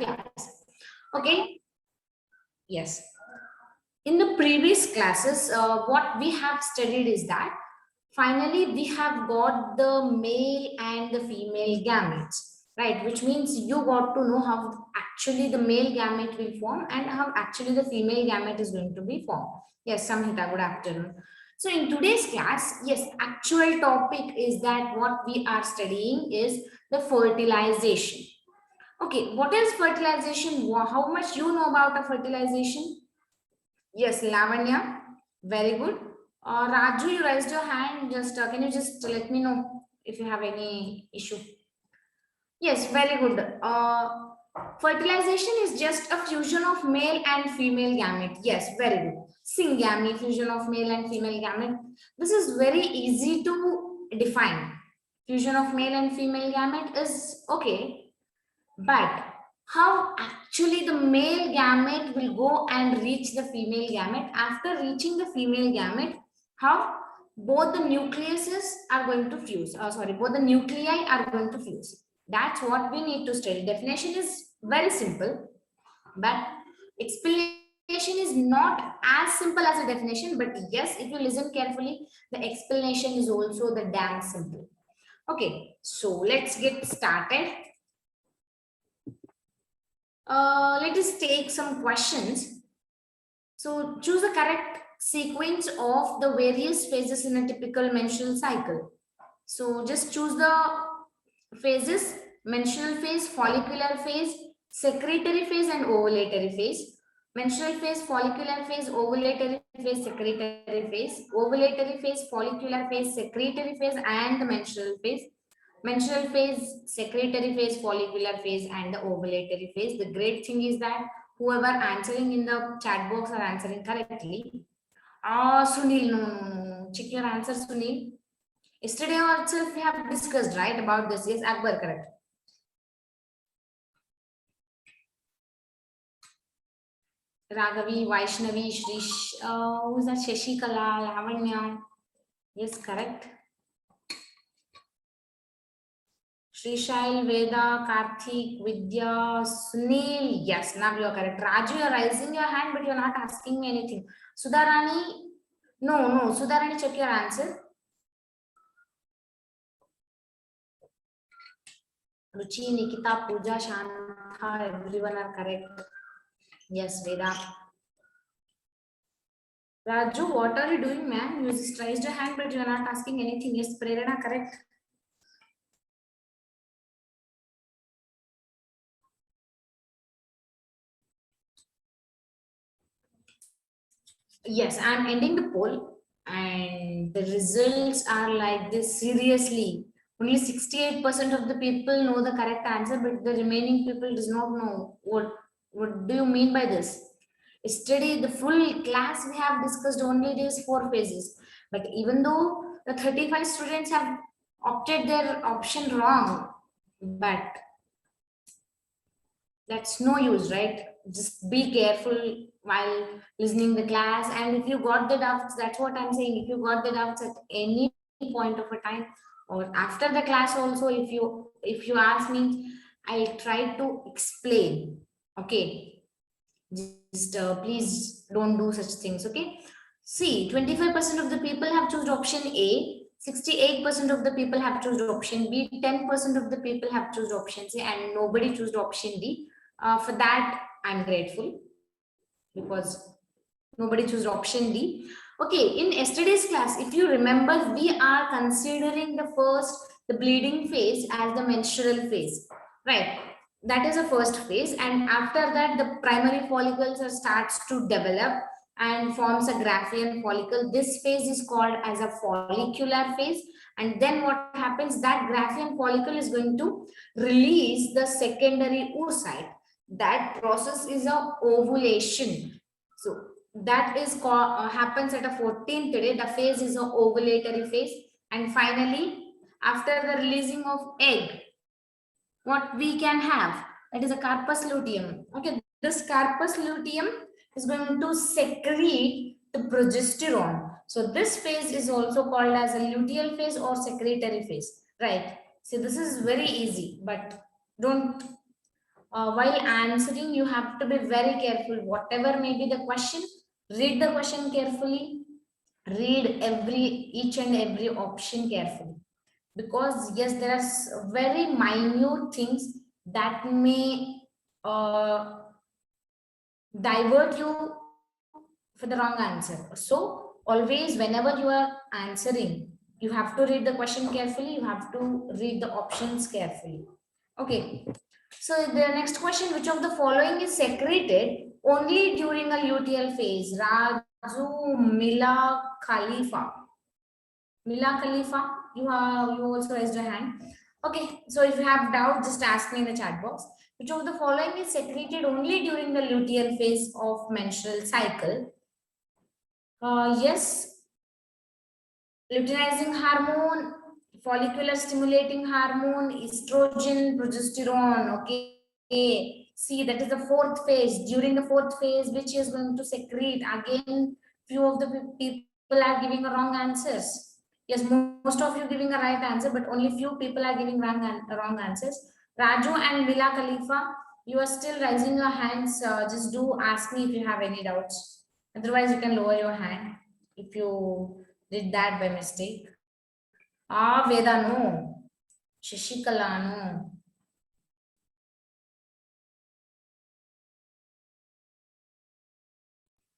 class. Okay. Yes. In the previous classes, what we have studied is that finally we have got the male and the female gametes, right? Which means you got to know how actually the male gamete will form and how actually the female gamete is going to be formed. Yes, Samhita, good afternoon. So in today's class, yes, actual topic is that what we are studying is the fertilization. Okay, what is fertilization? How much you know about a fertilization? Yes, Lavanya, very good. Raju, you raised your hand. Just can you just let me know if you have any issue? Yes, very good. Fertilization is just a fusion of male and female gamete. Yes, very good. Syngamy, fusion of male and female gamete. This is very easy to define. Fusion of male and female gamete is okay, but how actually the male gamete will go and reach the female gamete? After reaching the female gamete, how both the nucleuses are going to fuse. Both the nuclei are going to fuse. That's what we need to study. Definition is very simple, but explanation is not as simple as a definition. But yes, if you listen carefully, the explanation is also the damn simple. Okay, so let's get started. Let us take some questions. So choose the correct sequence of the various phases in a typical menstrual cycle. So just choose the phases: menstrual phase, follicular phase, secretory phase, and ovulatory phase. Menstrual phase, follicular phase, ovulatory phase, secretory phase, ovulatory phase, follicular phase, secretory phase, and the menstrual phase. Menstrual phase, secretory phase, follicular phase, and the ovulatory phase. The great thing is that whoever answering in the chat box are answering correctly. Sunil, no. Check your answer, Sunil. Yesterday also we have discussed, right, about this. Yes, Akbar, correct. Raghavi, Vaishnavi, Shrish, who's that? Shashikala, Lavanya. Yes, correct. Srishail, Veda, Karthik, Vidya, Sunil. Yes, now you are correct. Raju, you are raising your hand, but you are not asking me anything. Sudharani, no. Sudharani, check your answer. Ruchi, Nikita, Pooja, Shantha, everyone are correct. Yes, Veda. Raju, what are you doing, ma'am? You just raised your hand, but you are not asking anything. Yes, Prerana, correct. Yes, I'm ending the poll, and the results are like this. Seriously, only 68% of the people know the correct answer, but the remaining people does not know. What do you mean by this? Yesterday, the full class we have discussed only these 4 phases, but even though the 35 students have opted their option wrong, but that's no use, right? Just be careful while listening the class, and if you got the doubts, that's what I'm saying, if you got the doubts at any point of a time or after the class also, if you ask me, I'll try to explain. Okay, just please don't do such things. Okay, see, 25% of the people have chosen option A, 68% of the people have chosen option B, 10% of the people have chosen option C, and nobody chose option D. For that, I'm grateful because nobody chose option D. Okay, in yesterday's class, if you remember, we are considering the bleeding phase as the menstrual phase, right? That is the first phase, and after that, the primary follicles starts to develop and forms a Graafian follicle. This phase is called as a follicular phase, and then what happens? That Graafian follicle is going to release the secondary oocyte. That process is a ovulation. So that is happens at a 14th day. The phase is a ovulatory phase, and finally, after the releasing of egg, what we can have, that is a corpus luteum. Okay, this corpus luteum is going to secrete the progesterone. So this phase is also called as a luteal phase or secretory phase, right? So this is very easy, but don't while answering, you have to be very careful. Whatever may be the question, read the question carefully, read each and every option carefully, because yes, there are very minute things that may uh, divert you for the wrong answer. So always whenever you are answering, you have to read the question carefully, you have to read the options carefully. Okay, so the next question, which of the following is secreted only during a luteal phase? Raju, Mila, Khalifa. Mila Khalifa, you also raised your hand. Okay, so if you have doubt, just ask me in the chat box. Which of the following is secreted only during the luteal phase of menstrual cycle? Yes, luteinizing hormone, follicular stimulating hormone, estrogen, progesterone. Okay, see, that is the fourth phase. During the fourth phase, which is going to secrete, again, few of the people are giving wrong answers. Yes, most of you giving a right answer, but only few people are giving wrong answers. Raju and Mila Khalifa, you are still raising your hands. Just do ask me if you have any doubts. Otherwise, you can lower your hand if you did that by mistake. Ah, Veda, no. Shashikala, no.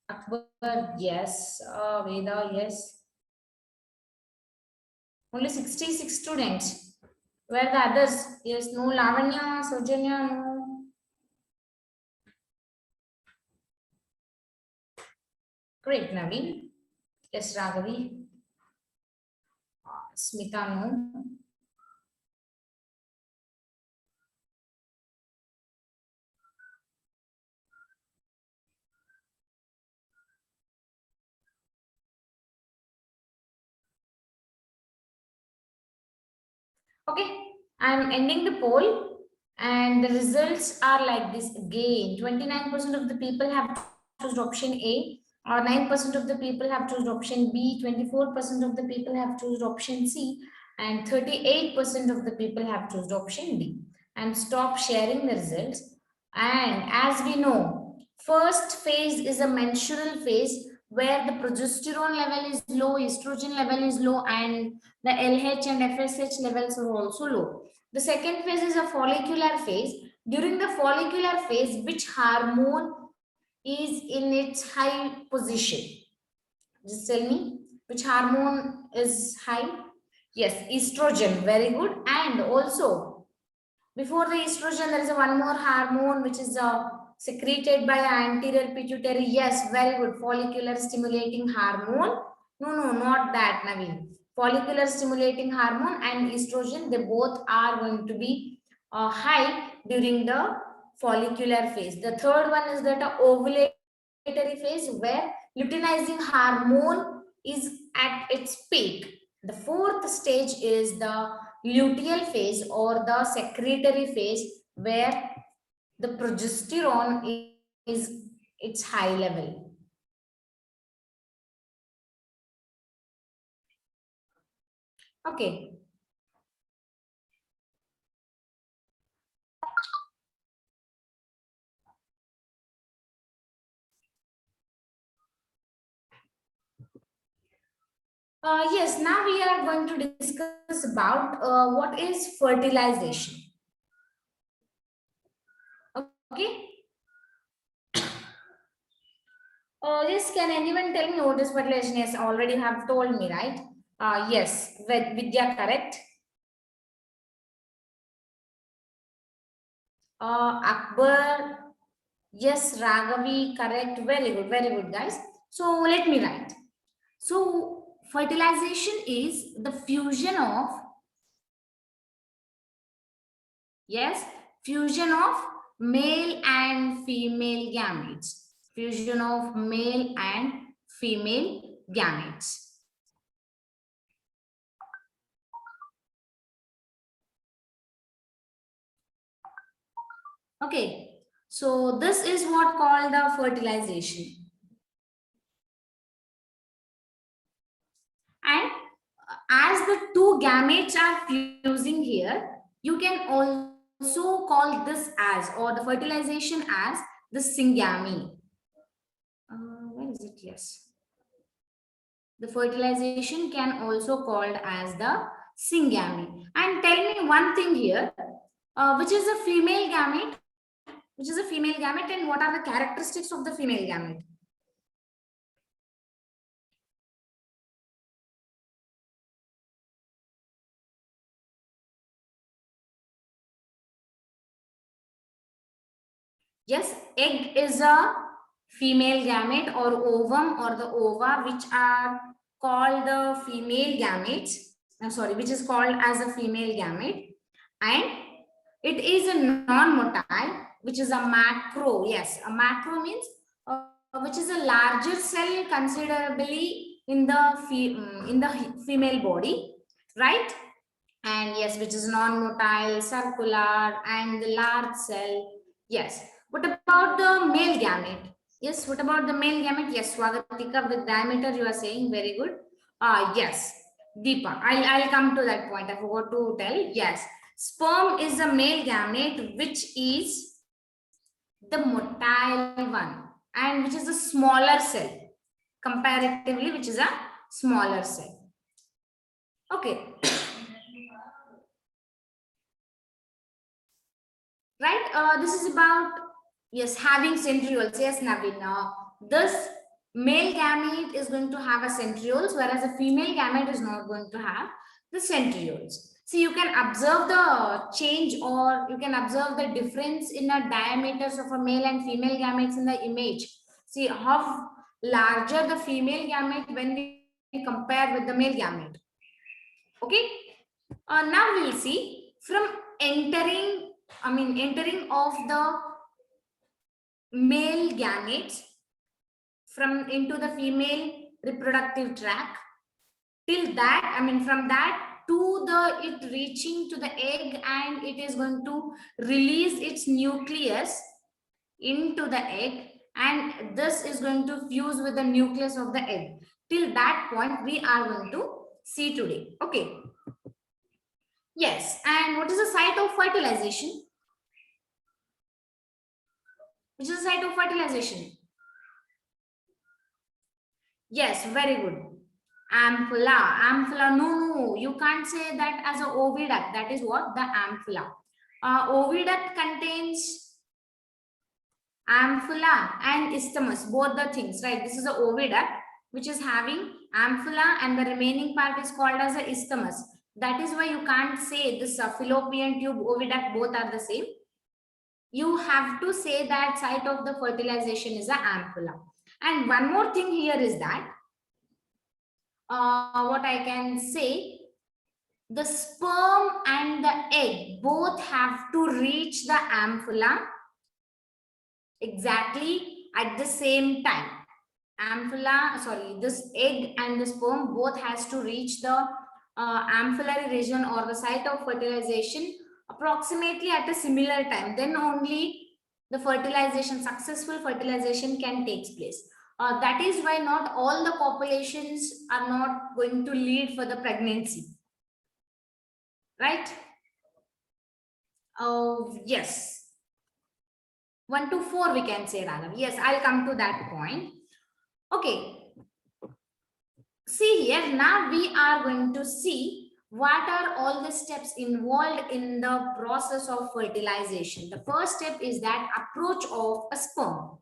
Akbar, yes. Veda, yes. Only 66 students. Where the others? Yes, no. Lavanya, Sojanya, no. Great, Naveen. Yes, Raghavi. Smita, no. Okay, I'm ending the poll, and the results are like this again. 29% of the people have chosen option A, or 9% of the people have chosen option B, 24% of the people have chosen option C, and 38% of the people have chosen option D. And stop sharing the results. And as we know, first phase is a menstrual phase where the progesterone level is low, estrogen level is low, and the LH and FSH levels are also low. The second phase is a follicular phase. During the follicular phase, which hormone is in its high position? Just tell me which hormone is high. Yes, estrogen. Very good. And also, before the estrogen, there is a one more hormone which is secreted by anterior pituitary. Yes, very good. Follicular stimulating hormone. No, no, not that, Naveen. Follicular stimulating hormone and estrogen, they both are going to be high during the follicular phase. The third one is that ovulatory phase where luteinizing hormone is at its peak. The fourth stage is the luteal phase or the secretory phase where the progesterone is its high level. Okay. Yes, now we are going to discuss about what is fertilization. Okay. Yes, can anyone tell me what is fertilization? Yes, already have told me, right? Yes, Vidya, correct. Akbar, yes, Raghavi, correct. Very good, guys. So let me write. So fertilization is the fusion of, yes, fusion of male and female gametes. Fusion of male and female gametes. Okay, so this is what called the fertilization. And as the two gametes are fusing here, you can call this as, or the fertilization as, the syngamy. Where is it? Yes. The fertilization can also called as the syngamy. And tell me one thing here, which is a female gamete? Which is a female gamete, and what are the characteristics of the female gamete? Yes, egg is a female gamete, or ovum or the ova, which are called the female gametes. Sorry, which is called as a female gamete. And it is a non-motile, which is a macro. Yes, a macro means which is a larger cell considerably in the female body, right? And yes, which is non-motile, circular, and the large cell. Yes. What about the male gamete? Yes. What about the male gamete? Yes, Swagatika, with diameter you are saying very good. Yes. Deepa, I'll come to that point. I forgot to tell. Yes. Sperm is a male gamete, which is the motile one, and which is a smaller cell comparatively, which is a smaller cell. Okay. Right, this is about, yes, having centrioles. Yes, Naveen, this male gamete is going to have a centrioles, whereas a female gamete is not going to have the centrioles. So you can observe the change, or you can observe the difference in the diameters of a male and female gametes in the image. See how larger the female gamete when we compare with the male gamete. Okay, now we'll see from entering of the male gametes from into the female reproductive tract, till that, from that to the it reaching to the egg, and it is going to release its nucleus into the egg, and this is going to fuse with the nucleus of the egg. Till that point we are going to see today. Okay. Yes, and what is the site of fertilization? Which is the site of fertilization? Yes, very good. Ampulla. Ampulla. No, you can't say that as a oviduct. That is what the ampulla. Oviduct contains ampulla and isthmus, both the things, right? This is a oviduct which is having ampulla, and the remaining part is called as a isthmus. That is why you can't say this fallopian tube, oviduct, both are the same. You have to say that site of the fertilization is a ampulla. And one more thing here is that what I can say, the sperm and the egg both have to reach the ampulla exactly at the same time. This egg and the sperm both has to reach the ampullary region, or the site of fertilization, approximately at a similar time. Then only the successful fertilization can take place. That is why not all the populations are not going to lead for the pregnancy. Right? Yes. 1 to 4 we can say, rather. Yes, I'll come to that point. Okay. See here, now we are going to see what are all the steps involved in the process of fertilization. The first step is that approach of a sperm.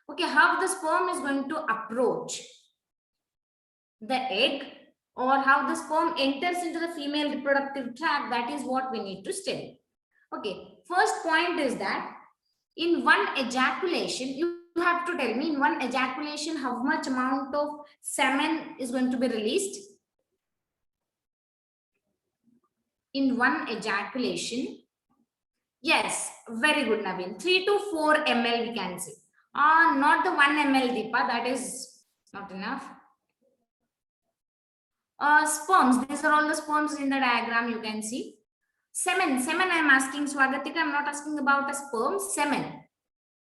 Okay, how the sperm is going to approach the egg, or how the sperm enters into the female reproductive tract, that is what we need to study. Okay, first point is that in one ejaculation, you have to tell me in one ejaculation how much amount of semen is going to be released. In one ejaculation, yes, very good, Naveen. 3 to 4 ml we can say. Not the 1 ml, Deepa, that is not enough. Sperms, these are all the sperms in the diagram you can see. Semen I am asking, Swagatika, I am not asking about a sperm. Semen,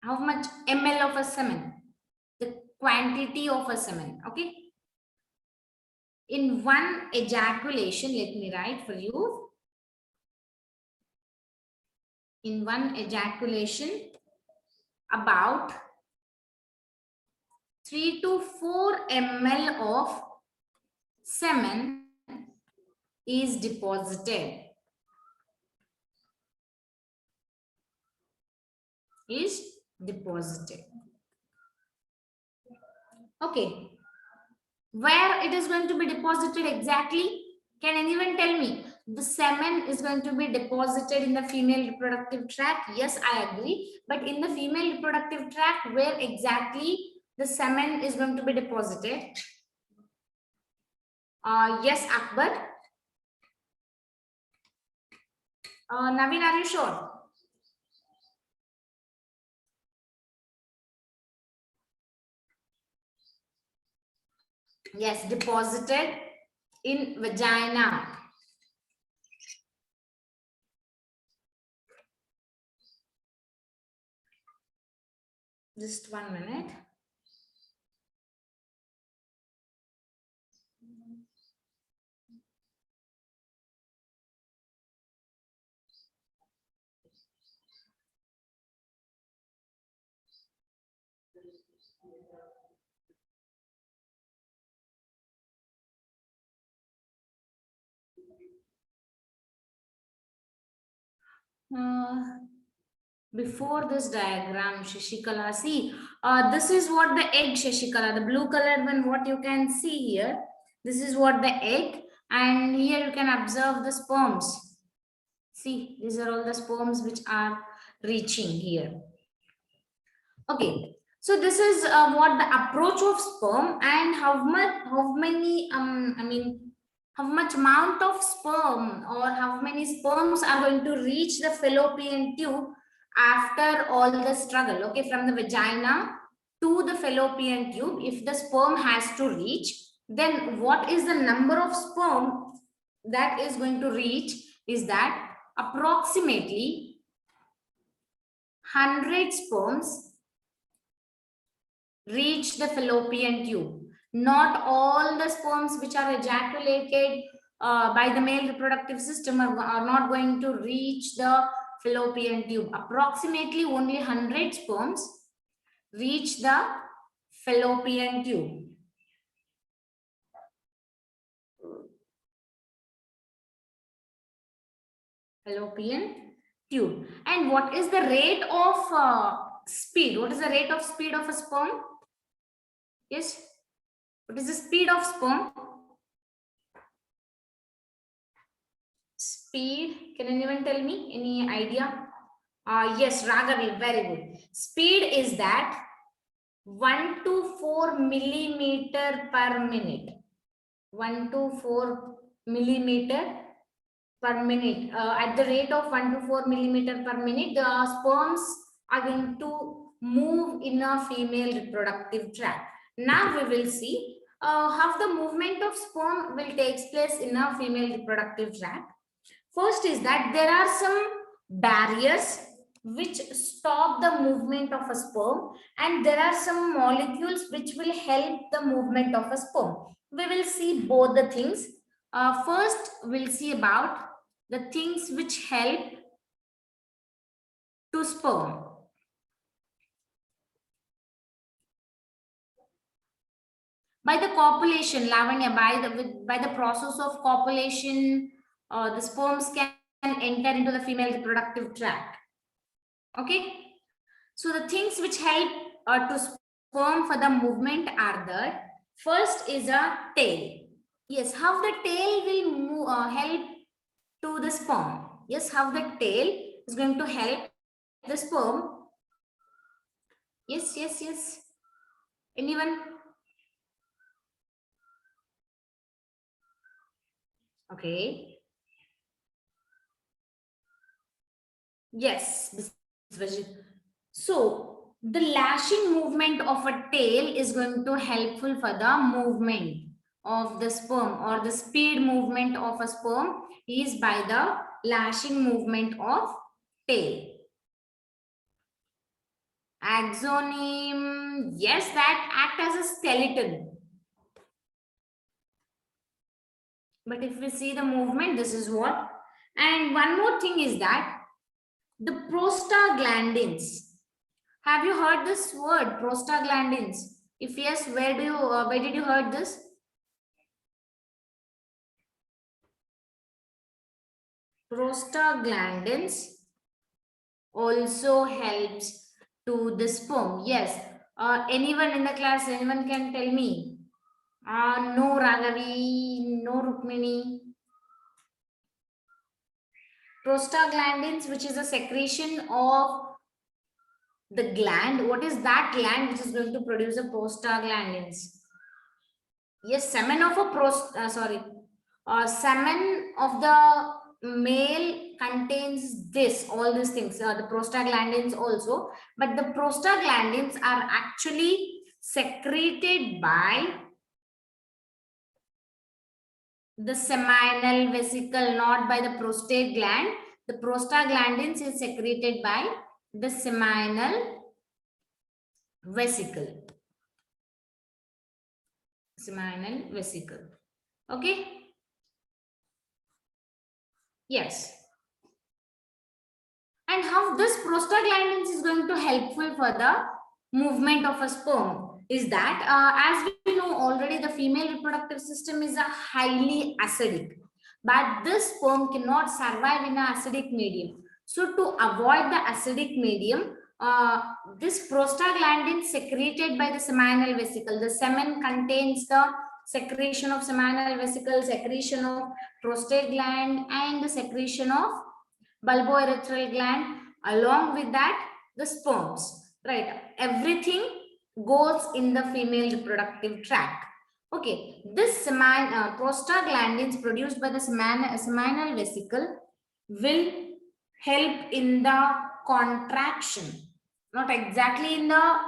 how much ml of a semen? The quantity of a semen. Okay, in one ejaculation, let me write for you. in one ejaculation, about 3 to 4 ml of semen is deposited. Okay. Where it is going to be deposited exactly? Can anyone tell me? The semen is going to be deposited in the female reproductive tract. Yes, I agree. But in the female reproductive tract, where exactly the semen is going to be deposited? Yes, Akbar. Naveen, are you sure? Yes, deposited in vagina. Just 1 minute. Before this diagram, Shashikala, see, this is what the egg, Shashikala, the blue colored one, what you can see here. This is what the egg, and here you can observe the sperms. See, these are all the sperms which are reaching here. Okay, so this is what the approach of sperm and how many, how much amount of sperm or how many sperms are going to reach the fallopian tube after all the struggle. Okay, from the vagina to the fallopian tube, if the sperm has to reach, then what is the number of sperm that is going to reach is that approximately 100 sperms reach the fallopian tube. Not all the sperms which are ejaculated by the male reproductive system are not going to reach the fallopian tube. Approximately only 100 sperms reach the fallopian tube. Fallopian tube. And what is the rate of speed? What is the rate of speed of a sperm? Yes. What is the speed of sperm? Speed. Can anyone tell me? Any idea? Yes, Raghavi, very good. Speed is that 1 to 4 millimeter per minute. 1 to 4 millimeter per minute. At the rate of 1 to 4 millimeter per minute, the sperms are going to move in a female reproductive tract. Now we will see how the movement of sperm will take place in a female reproductive tract. First is that there are some barriers which stop the movement of a sperm, and there are some molecules which will help the movement of a sperm. We will see both the things. First, we'll see about the things which help to sperm. By the copulation, Lavanya, by the process of copulation, the sperms can enter into the female reproductive tract. Okay, so the things which help to sperm for the movement are that first is a tail. Yes, how the tail will move, help to the sperm. Yes, how the tail is going to help the sperm. Yes, yes, yes. Anyone? Okay. Yes. So the lashing movement of a tail is going to helpful for the movement of the sperm, or the speed movement of a sperm is by the lashing movement of tail. Axoneme, yes, that act as a skeleton. But if we see the movement, this is what. And one more thing is that The prostaglandins. Have you heard this word, prostaglandins? If yes, where did you heard this? Prostaglandins also helps to the sperm. Yes. Anyone in the class, anyone can tell me? No Ragavi, no Rukmini. Prostaglandins, which is a secretion of the gland. What is that gland which is going to produce the prostaglandins? Yes, semen of a semen of the male contains this, all these things, the prostaglandins also, but the prostaglandins are actually secreted by the seminal vesicle, not by the prostate gland. The prostaglandins is secreted by the seminal vesicle. Seminal vesicle. Okay. Yes. And how this prostaglandins is going to helpful for the movement of a sperm is that, as we know already, the female reproductive system is a highly acidic, but this sperm cannot survive in an acidic medium. So to avoid the acidic medium, this prostaglandin secreted by the seminal vesicle, the semen contains the secretion of seminal vesicle, secretion of prostate gland, and the secretion of bulbourethral gland. Along with that, the sperms, right? Everything goes in the female reproductive tract. Okay, this prostaglandins produced by the seminal vesicle will help in the contraction, not exactly in the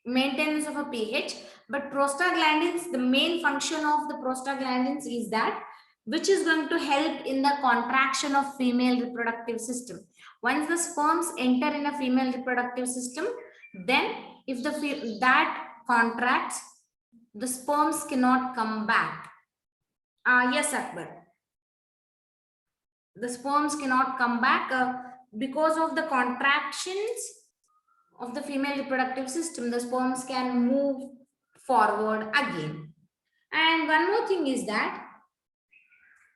maintenance of a pH, but prostaglandins, the main function of the prostaglandins is that which is going to help in the contraction of female reproductive system. Once the sperms enter in a female reproductive system, then if that contracts, the sperms cannot come back. Yes, Akbar. The sperms cannot come back because of the contractions of the female reproductive system. The sperms can move forward again. And one more thing is that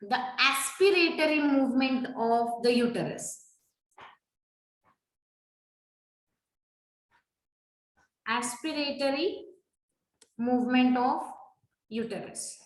the aspiratory movement of the uterus. Aspiratory movement of uterus.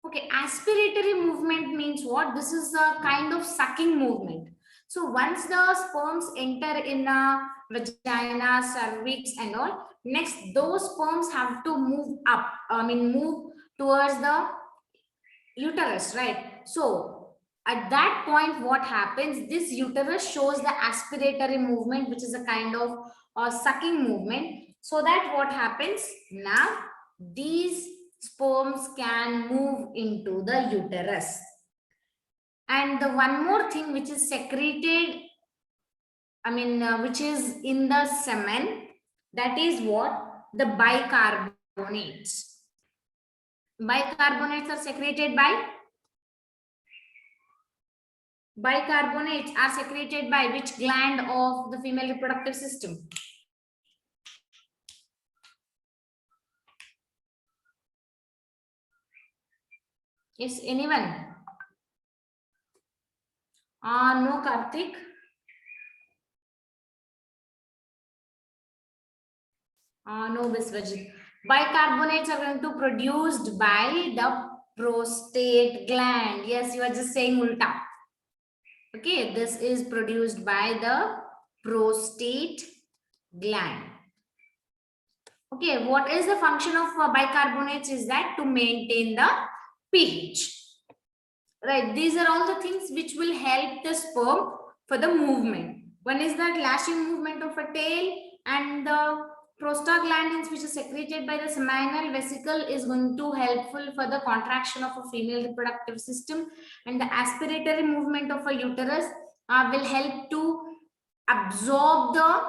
Okay, aspiratory movement means what? This is a kind of sucking movement. So once the sperms enter in a vagina, cervix and all, next those sperms have to move up, move towards the uterus, right? So at that point, what happens? This uterus shows the aspiratory movement, which is a kind of sucking movement. So that what happens? Now these sperms can move into the uterus. And the one more thing which is secreted, which is in the semen, that is what? The bicarbonates. Bicarbonates are secreted by? Bicarbonates are secreted by which gland of the female reproductive system? Yes, anyone? No, Karthik. No, Viswajit. Bicarbonates are going to be produced by the prostate gland. Yes, you are just saying ulta. Okay, this is produced by the prostate gland. Okay, what is the function of bicarbonates is that to maintain the pH. Right, these are all the things which will help the sperm for the movement. One is that lashing movement of a tail, and the prostaglandins which is secreted by the seminal vesicle is going to helpful for the contraction of a female reproductive system, and the aspiratory movement of a uterus will help to absorb the,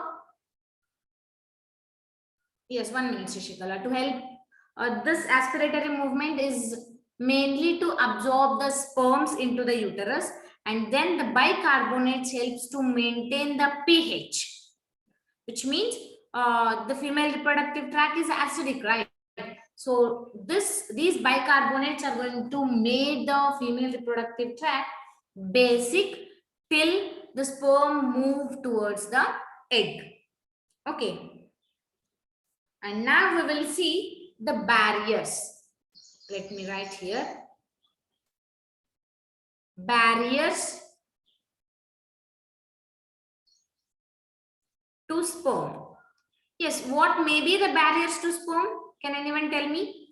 yes, 1 minute Shishikala, to help This aspiratory movement is mainly to absorb the sperms into the uterus, and then the bicarbonates helps to maintain the pH, which means the female reproductive tract is acidic, right? So these bicarbonates are going to make the female reproductive tract basic till the sperm move towards the egg. Okay, and now we will see the barriers. Let me write here. Barriers to sperm. Yes, what may be the barriers to sperm? Can anyone tell me?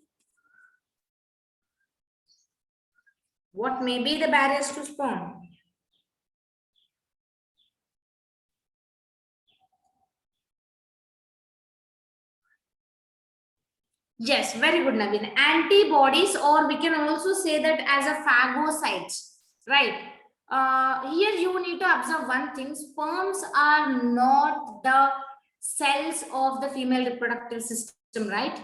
What may be the barriers to sperm? Yes, very good, Naveen. Antibodies, or we can also say that as a phagocytes, right? Here you need to observe one thing. Sperms are not the cells of the female reproductive system, right?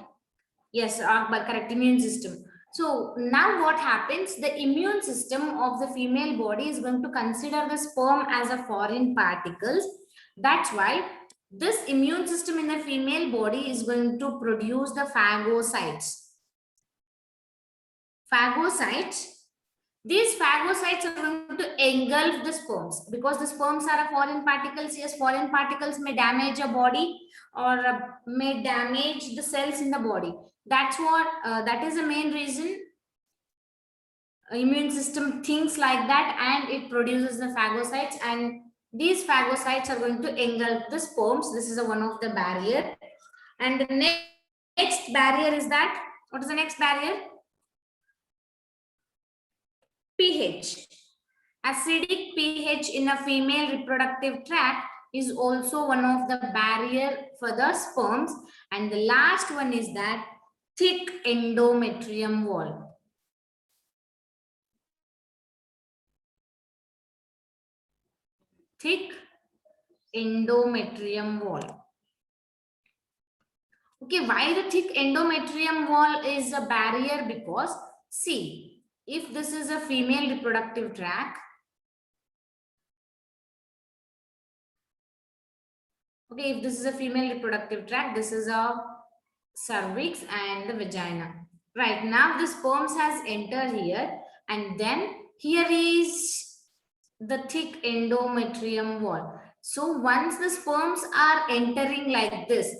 Yes, correct, immune system. So now what happens? The immune system of the female body is going to consider the sperm as a foreign particles. That's why this immune system in the female body is going to produce the phagocytes. Phagocytes. These phagocytes are going to engulf the sperms because the sperms are a foreign particles. Yes, foreign particles may damage a body or may damage the cells in the body. That's what, that is the main reason immune system thinks like that, and it produces the phagocytes, and these phagocytes are going to engulf the sperms. This is one of the barrier. And the next barrier is that, what is the next barrier? pH. Acidic pH in a female reproductive tract is also one of the barrier for the sperms. And the last one is that thick endometrium wall. Thick endometrium wall. Okay, why the thick endometrium wall is a barrier? Because see, if this is a female reproductive tract, okay, if this is a female reproductive tract, this is a cervix and the vagina. Right now, the sperms has entered here, and then here is the thick endometrium wall. So once the sperms are entering like this,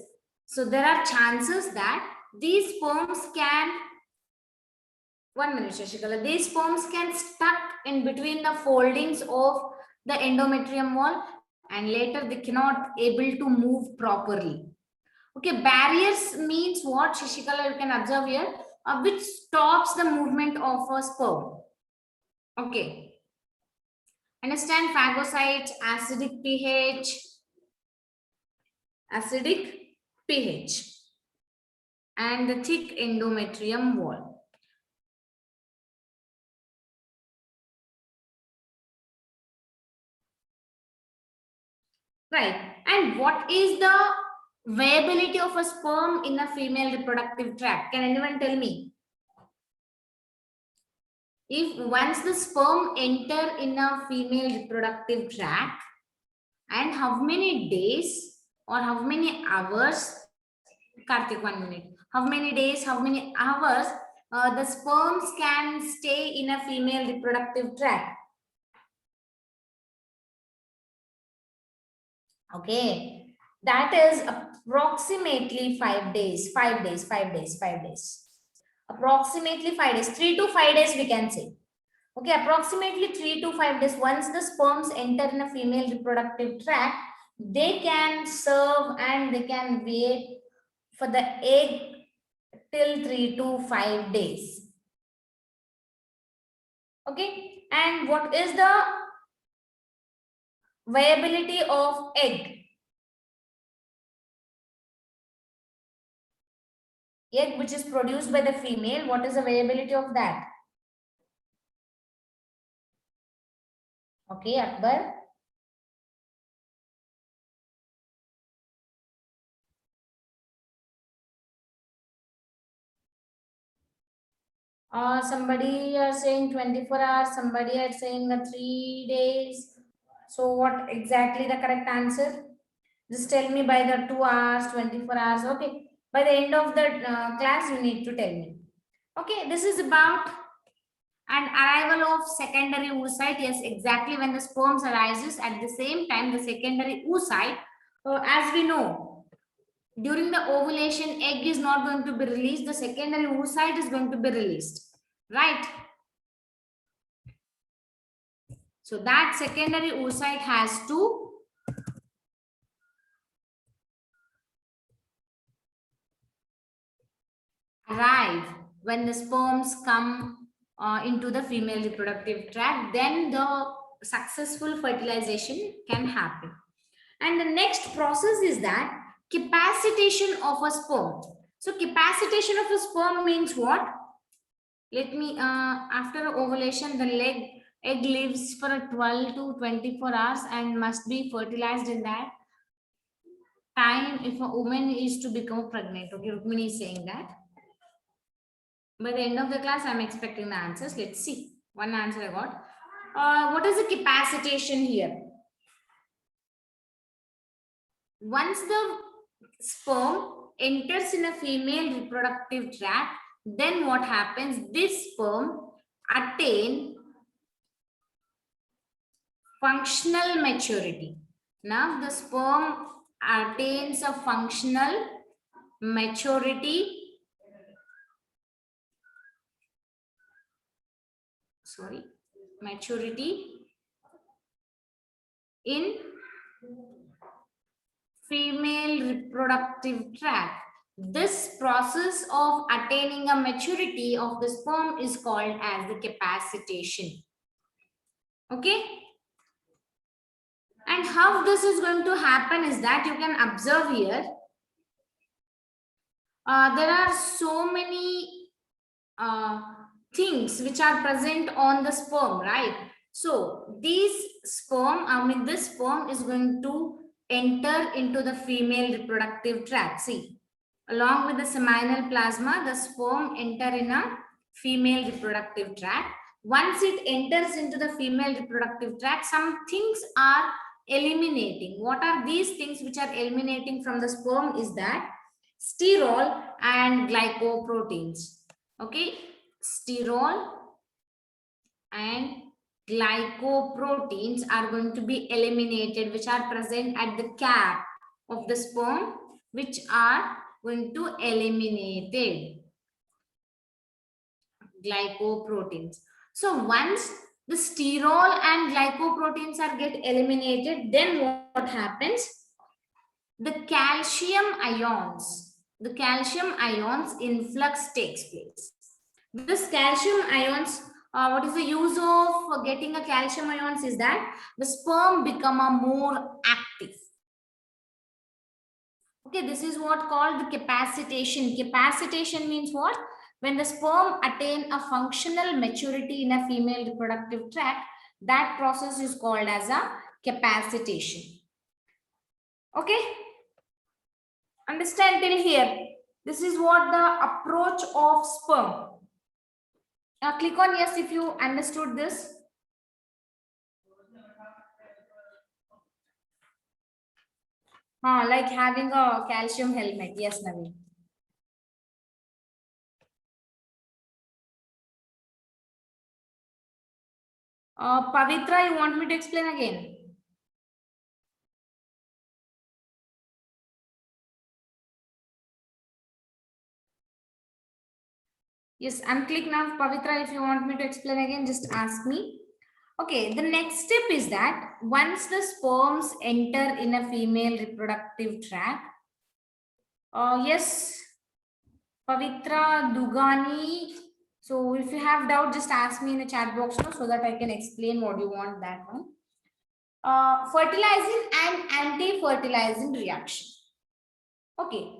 so there are chances that these sperms can, 1 minute, Shashikala, these sperms can stuck in between the foldings of the endometrium wall, and later they cannot able to move properly. Okay, barriers means what, Shashikala, you can observe here, which stops the movement of a sperm. Okay. Understand? Phagocytes, acidic pH, and the thick endometrium wall. Right. And what is the viability of a sperm in a female reproductive tract? Can anyone tell me? If once the sperm enter in a female reproductive tract, and how many days or how many hours, Karthik, 1 minute, how many days, how many hours the sperms can stay in a female reproductive tract? Okay, that is approximately 5 days, 5 days, 5 days, 5 days. Approximately 5 days, 3 to 5 days we can say. Okay, approximately 3 to 5 days. Once the sperms enter in a female reproductive tract, they can serve and they can wait for the egg till 3 to 5 days. Okay, and what is the viability of egg? Egg which is produced by the female, what is the viability of that? Okay, Akbar. Somebody are saying 24 hours, somebody are saying 3 days. So what exactly the correct answer? Just tell me by the 2 hours, 24 hours. Okay. By the end of the class, you need to tell me. Okay, this is about an arrival of secondary oocyte. Yes, exactly when the sperms arises at the same time, the secondary oocyte, as we know, during the ovulation, egg is not going to be released. The secondary oocyte is going to be released, right? So that secondary oocyte has to arrive when the sperms come into the female reproductive tract. Then the successful fertilization can happen. And the next process is that capacitation of a sperm. So capacitation of a sperm means what? Let me, after ovulation, the egg lives for 12 to 24 hours and must be fertilized in that time if a woman is to become pregnant. Okay, Rukmini is saying that. By the end of the class, I'm expecting the answers. Let's see. One answer I got. What is the capacitation here? Once the sperm enters in a female reproductive tract, then what happens? This sperm attain functional maturity. Now the sperm attains a functional maturity. Maturity in female reproductive tract. This process of attaining a maturity of the sperm is called as the capacitation. Okay? And how this is going to happen is that you can observe here. There are so many things which are present on the sperm, right? So this sperm is going to enter into the female reproductive tract. See, along with the seminal plasma, the sperm enter in a female reproductive tract. Once it enters into the female reproductive tract, some things are eliminating. What are these things which are eliminating from the sperm is that sterol and glycoproteins. Okay, sterol and glycoproteins are going to be eliminated, which are present at the cap of the sperm, which are going to eliminated glycoproteins. So once the sterol and glycoproteins are get eliminated, then what happens? The calcium ions influx takes place. This calcium ions, what is the use of getting a calcium ions is that the sperm become a more active. Okay, this is what called the capacitation. Capacitation means what? When the sperm attain a functional maturity in a female reproductive tract, that process is called as a capacitation. Okay, understand till here? This is what the approach of sperm. Now click on yes if you understood this. Like having a calcium helmet. Yes, Naveen. Pavitra, you want me to explain again? Yes, unclick now. Pavitra, if you want me to explain again, just ask me. Okay, the next step is that once the sperms enter in a female reproductive tract, yes, Pavitra, Dugani. So if you have doubt, just ask me in the chat box now so that I can explain what you want that one. Fertilizing and anti-fertilizing reaction. Okay,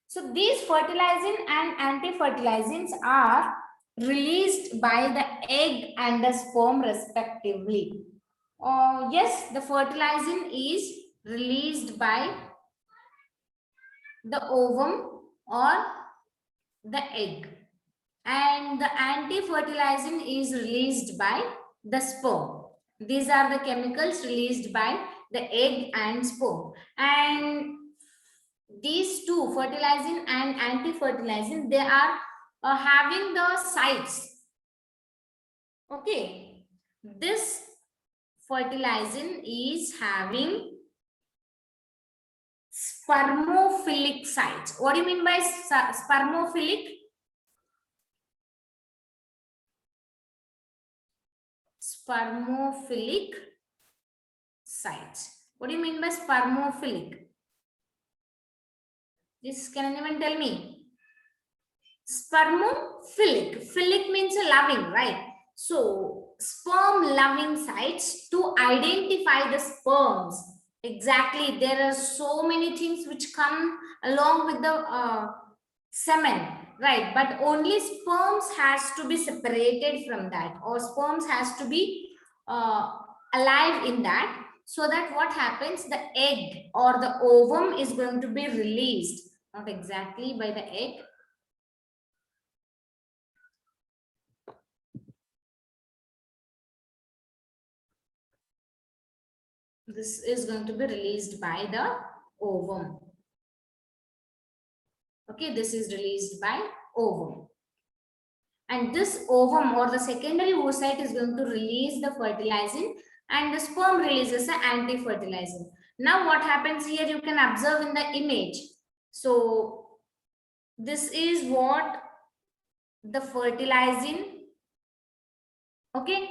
so these fertilizing and anti-fertilizings are released by the egg and the sperm respectively. Yes, the fertilizing is released by the ovum or the egg. and the anti-fertilizing is released by the sperm. These are the chemicals released by the egg and sperm. And these two, fertilizing and anti-fertilizing, they are having the sites. Okay, this fertilizing is having spermophilic sites. What do you mean by spermophilic? Spermophilic sites. What do you mean by spermophilic? This, can anyone tell me? Spermophilic. Philic means a loving, right? So sperm loving sites to identify the sperms. Exactly. There are so many things which come along with the semen, right? But only sperms has to be separated from that, or sperms has to be alive in that, so that what happens, the egg or the ovum is going to be released, not exactly by the egg. This is going to be released by the ovum. Okay, this is released by ovum. And this ovum or the secondary oocyte is going to release the fertilizing, and the sperm releases the anti-fertilizing. Now what happens here, you can observe in the image. So this is what the fertilizing, okay,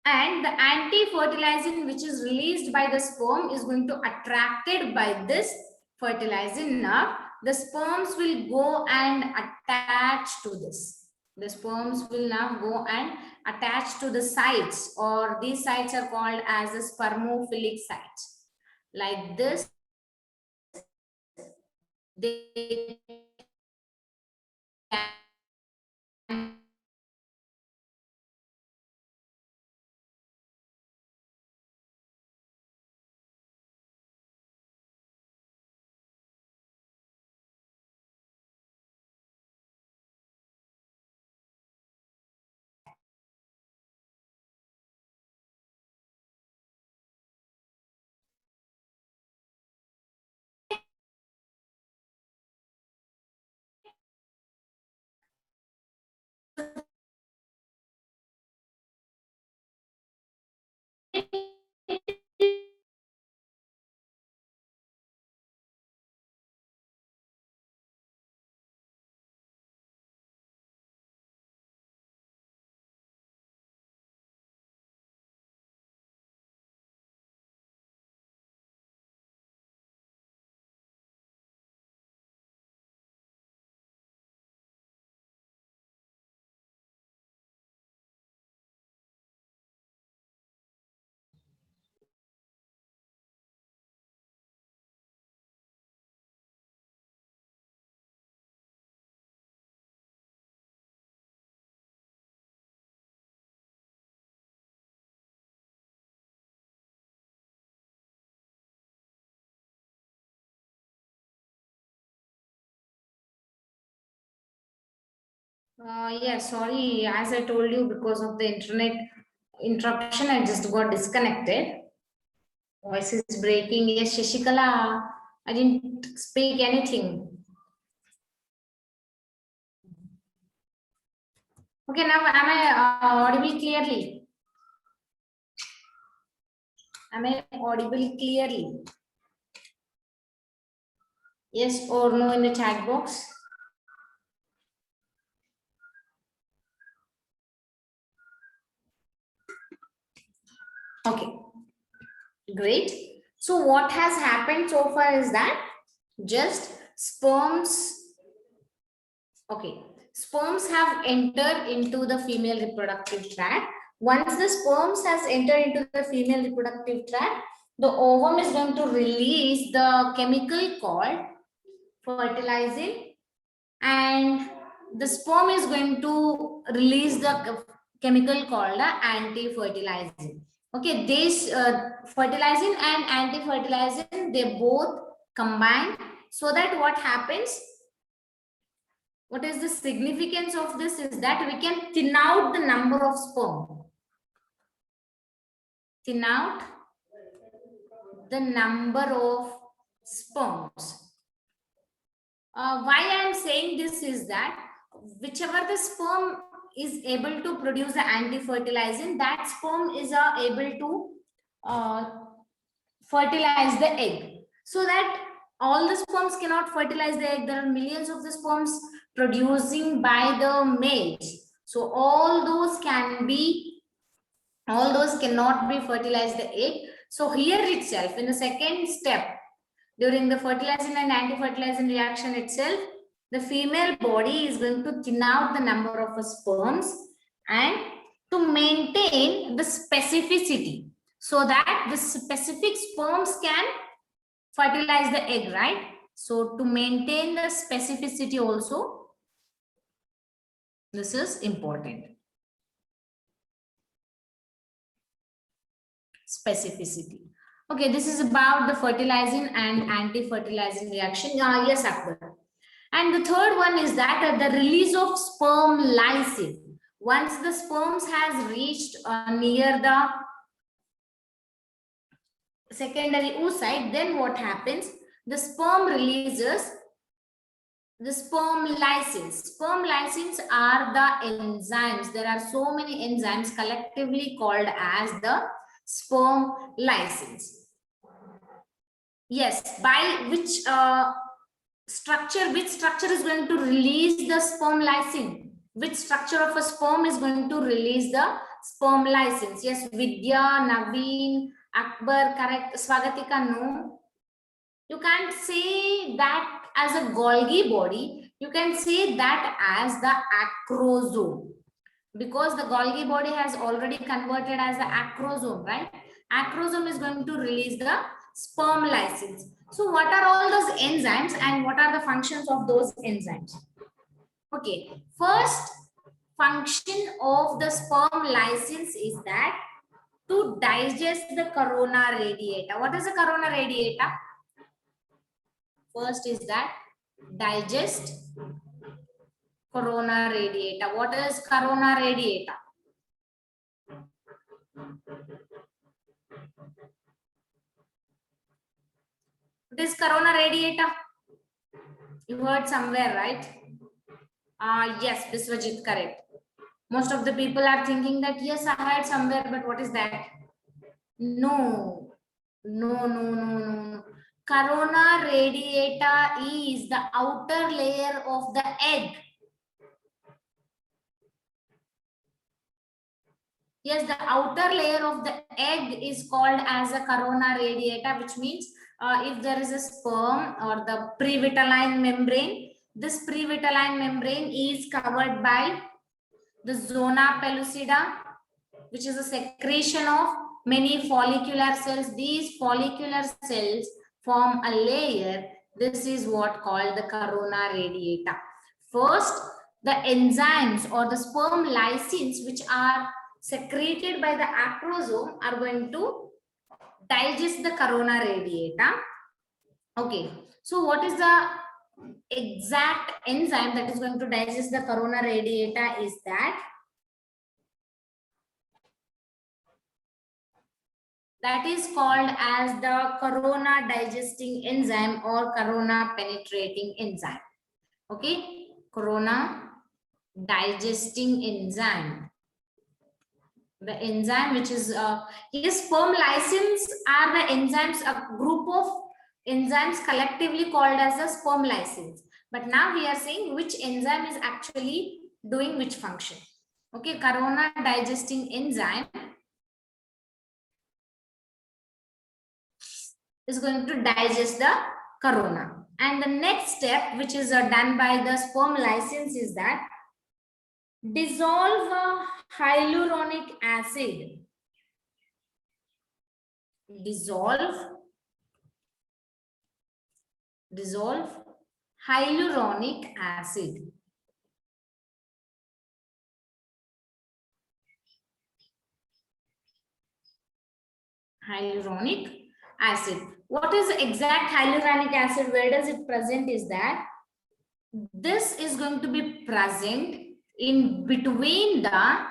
and the anti-fertilizing which is released by the sperm is going to attracted by this fertilizing nerve. The sperms will go and attach to this. The sperms will now go and attach to the sites, or these sites are called as the spermophilic sites. Like this, they can yeah, sorry. As I told you, because of the internet interruption, I just got disconnected. Voice is breaking. Yes, Shashikala, I didn't speak anything. Okay, now am I audible clearly? Am I audible clearly? Yes or no in the chat box? Okay, great. So what has happened so far is that just sperms, okay, sperms have entered into the female reproductive tract. Once the sperms has entered into the female reproductive tract, the ovum is going to release the chemical called fertilizing, and the sperm is going to release the chemical called the anti-fertilizing. Okay, this fertilizing and anti-fertilizing, they both combine, so that what happens, what is the significance of this is that we can thin out the number of sperm. Thin out the number of sperms. Why I am saying this is that whichever the sperm is able to produce the anti-fertilizing, that sperm is able to fertilize the egg. So that all the sperms cannot fertilize the egg. There are millions of the sperms producing by the males. So all those cannot be fertilized the egg. So here itself, in the second step, during the fertilizing and anti-fertilizing reaction itself, the female body is going to thin out the number of sperms and to maintain the specificity, so that the specific sperms can fertilize the egg, right? So to maintain the specificity also, this is important. Specificity. Okay, this is about the fertilizing and anti-fertilizing reaction. Yes, Akbar. And the third one is that the release of sperm lysine. Once the sperms has reached near the secondary oocyte, then what happens? The sperm releases the sperm lysins. Sperm lysins are the enzymes. There are so many enzymes collectively called as the sperm lysins. Yes, by which structure is going to release the sperm lysine? Which structure of a sperm is going to release the sperm lysins? Yes, Vidya, Naveen, Akbar, correct. Swagatika, no. You can't say that as a Golgi body. You can say that as the acrosome, because the Golgi body has already converted as the acrosome, right? Acrosome is going to release the sperm lysins. So what are all those enzymes and what are the functions of those enzymes? Okay, first function of the sperm lysins is that to digest the corona radiata. What is the corona radiata? First is that digest corona radiata. What is corona radiata? What is corona radiata? You heard somewhere, right? Yes, Biswajit, correct. Most of the people are thinking that yes, I heard somewhere, but what is that? No. Corona radiata is the outer layer of the egg. Yes, the outer layer of the egg is called as a corona radiata, which means if there is a sperm or the previtelline membrane, this previtelline membrane is covered by the zona pellucida, which is a secretion of many follicular cells. These follicular cells form a layer. This is what called the corona radiata. First, the enzymes or the sperm lysins, which are secreted by the acrosome, are going to digest the corona radiata. Okay, so what is the exact enzyme that is going to digest the corona radiata is that is called as the corona digesting enzyme or corona penetrating enzyme. Okay, corona digesting enzyme. The enzyme which is yes, sperm lysins are the enzymes, a group of enzymes collectively called as the sperm lysins. But now we are saying which enzyme is actually doing which function. Okay, corona digesting enzyme is going to digest the corona. And the next step, which is done by the sperm lysins, is that dissolve hyaluronic acid. Dissolve hyaluronic acid. Hyaluronic acid. What is exact hyaluronic acid? Where does it present is that this is going to be present in between the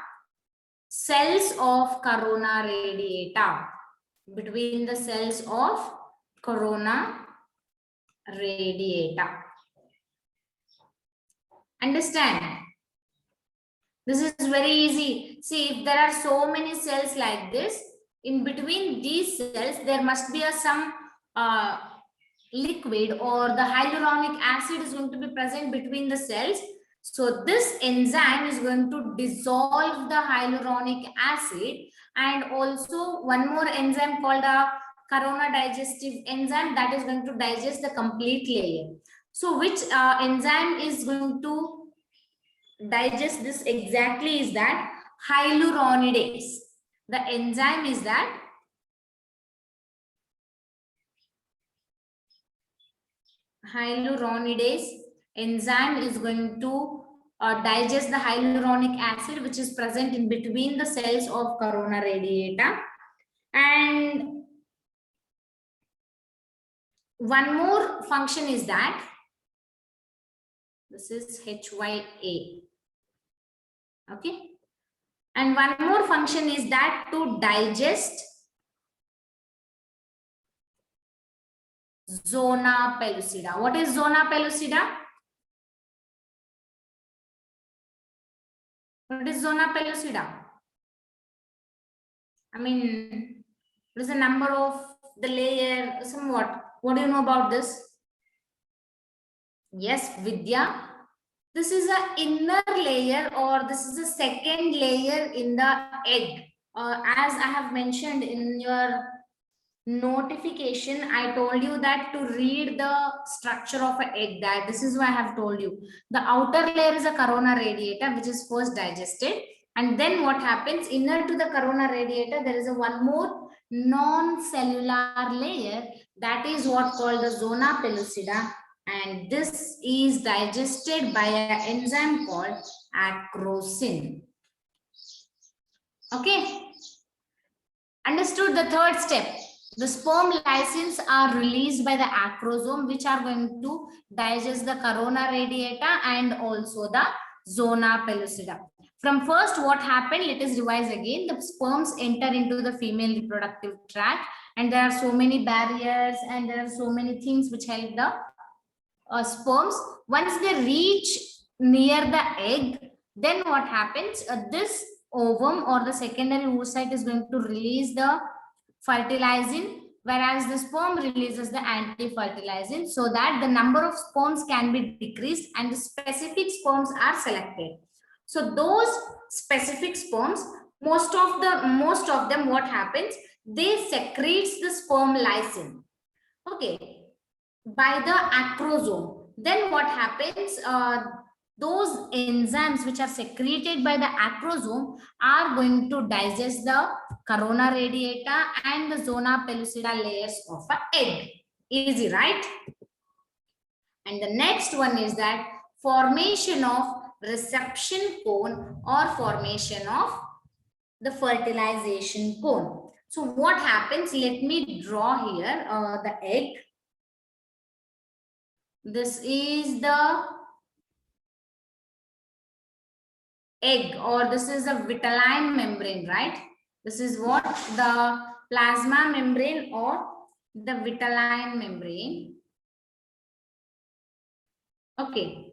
cells of corona radiata, between the cells of corona radiata. Understand? This is very easy. See, if there are so many cells like this, in between these cells, there must be some liquid, or the hyaluronic acid is going to be present between the cells. So this enzyme is going to dissolve the hyaluronic acid, and also one more enzyme called a corona digestive enzyme that is going to digest the complete layer. So which enzyme is going to digest this exactly is that hyaluronidase. The enzyme is that hyaluronidase enzyme is going to digest the hyaluronic acid which is present in between the cells of corona radiata. And one more function is that this is HYA. Okay. And one more function is that to digest zona pellucida. What is zona pellucida? What is zona pellucida? I mean, what is the number of the layer? Somewhat. What do you know about this? Yes, Vidya. This is an inner layer, or this is the second layer in the egg. As I have mentioned in your notification, I told you that to read the structure of an egg, that this is why I have told you. The outer layer is a corona radiata, which is first digested. And then what happens, inner to the corona radiata, there is a one more non-cellular layer, that is what called the zona pellucida. And this is digested by an enzyme called acrosin. Okay. Understood the third step. The sperm lysins are released by the acrosome, which are going to digest the corona radiata and also the zona pellucida. From first, what happened? Let us revise again. The sperms enter into the female reproductive tract, and there are so many barriers and there are so many things which help the sperms. Once they reach near the egg, then what happens? This ovum or the secondary oocyte is going to release the fertilizing, whereas the sperm releases the anti-fertilizing, so that the number of sperms can be decreased and the specific sperms are selected. So those specific sperms, most of them, what happens? They secretes the sperm lysin. Okay, by the acrosome. Then what happens? Those enzymes which are secreted by the acrosome are going to digest the corona radiata and the zona pellucida layers of an egg. Easy, right? And the next one is that formation of reception cone or formation of the fertilization cone. So what happens? Let me draw here the egg. This is the egg, or this is a vitelline membrane, right? This is what the plasma membrane or the vitelline membrane. Okay.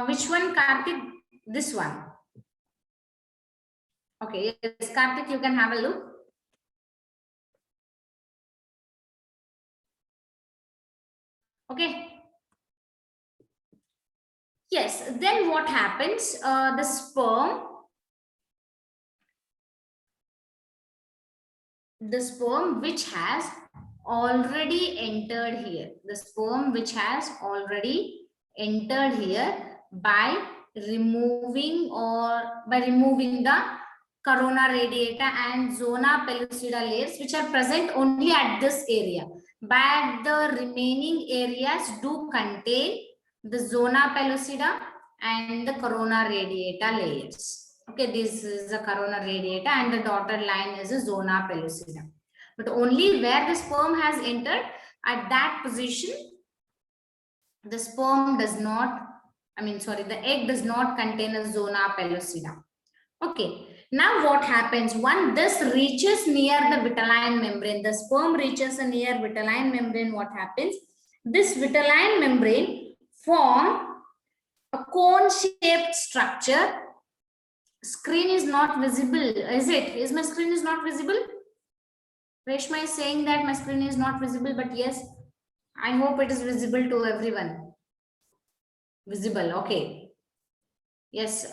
Which one, Karthik? This one. Okay, yes, Karthik, you can have a look. Okay. Yes, then what happens? The sperm which has already entered here, the sperm which has already entered here by removing the corona radiata and zona pellucida layers, which are present only at this area, but the remaining areas do contain the zona pellucida and the corona radiata layers. Okay, this is the corona radiata and the dotted line is a zona pellucida. but only where the sperm has entered, at that position, the sperm does not, the egg does not contain a zona pellucida. Okay. Now what happens when this reaches near the vitelline membrane? The sperm reaches near vitelline membrane. What happens? This vitelline membrane form a cone-shaped structure. Screen is not visible, is it? Is my screen is not visible? Reshma is saying that my screen is not visible, but yes, I hope it is visible to everyone. Visible, okay. Yes,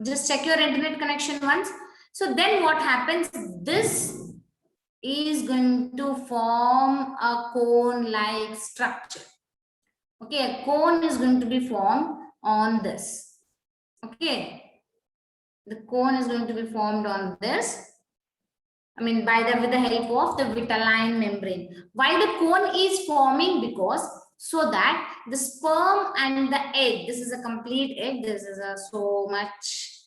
just check your internet connection once. So then what happens? This is going to form a cone-like structure. Okay, a cone is going to be formed on this. Okay, the cone is going to be formed on this. With the help of the vitelline membrane. Why the cone is forming? Because so that the sperm and the egg, this is a complete egg, this is a so much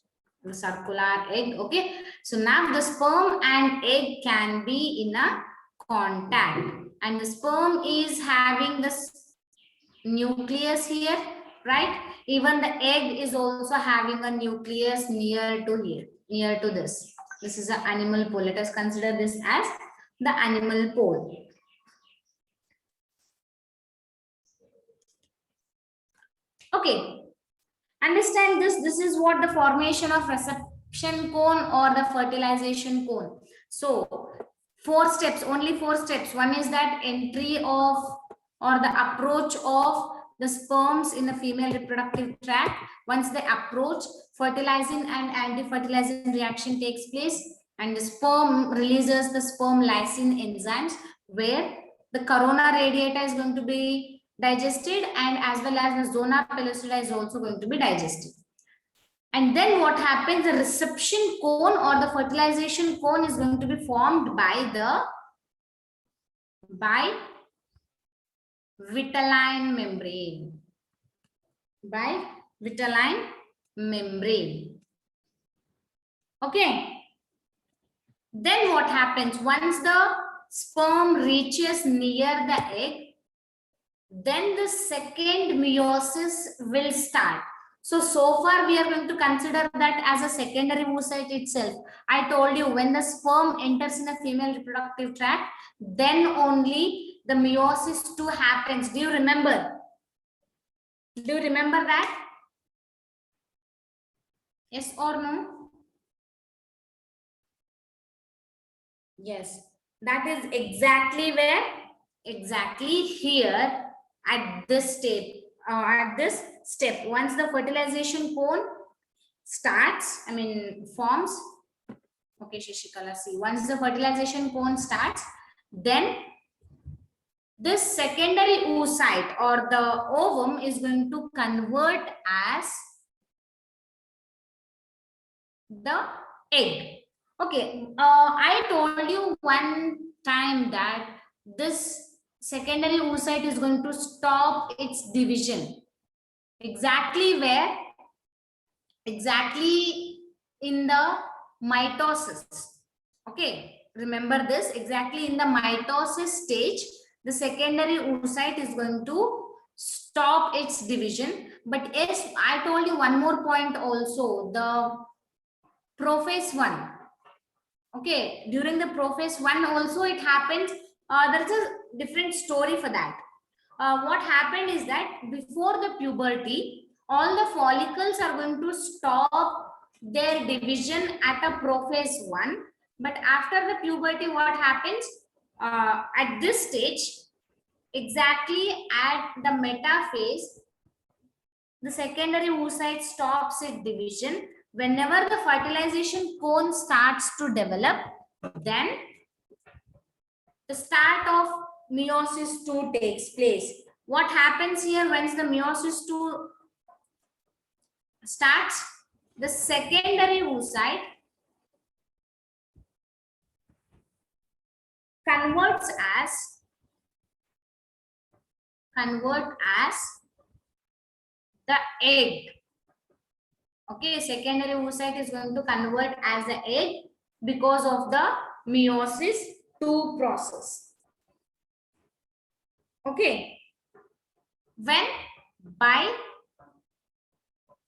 circular egg. Okay, so now the sperm and egg can be in a contact, and the sperm is having this nucleus here, right? Even the egg is also having a nucleus near to here, near to this. This is an animal pole. Let us consider this as the animal pole. Okay, understand this. This is what the formation of reception cone or the fertilization cone. So 4 steps, only 4 steps. One is that entry of or the approach of the sperms in the female reproductive tract. Once they approach, fertilizing and anti-fertilizing reaction takes place, and the sperm releases the sperm lysine enzymes, where the corona radiata is going to be digested, and as well as the zona pellucida is also going to be digested. And then what happens? The reception cone or the fertilization cone is going to be formed by vitelline membrane. By vitelline membrane. Okay. Then what happens? Once the sperm reaches near the egg, then the second meiosis will start. So far we are going to consider that as a secondary oocyte itself. I told you when the sperm enters in a female reproductive tract, then only the meiosis 2 happens. Do you remember? Do you remember that? Yes or no? Yes, that is exactly where, exactly here at this step, once the fertilization cone starts, forms. Okay, Shishikala, see, once the fertilization cone starts, then this secondary oocyte or the ovum is going to convert as the egg. Okay, I told you one time that this secondary oocyte is going to stop its division. Exactly where? Exactly in the mitosis. Okay, remember this, exactly in the mitosis stage, the secondary oocyte is going to stop its division. But yes, I told you one more point also, the prophase 1. Okay, during the prophase 1 also it happens. There is a different story for that. What happened is that before the puberty, all the follicles are going to stop their division at a prophase 1. But after the puberty, what happens? At this stage, exactly at the metaphase, the secondary oocyte stops its division. Whenever the fertilization cone starts to develop, then the start of meiosis 2 takes place. What happens here once the meiosis 2 starts? The secondary oocyte converts as the egg. Okay, secondary oocyte is going to convert as the egg because of the meiosis II process. Okay. When by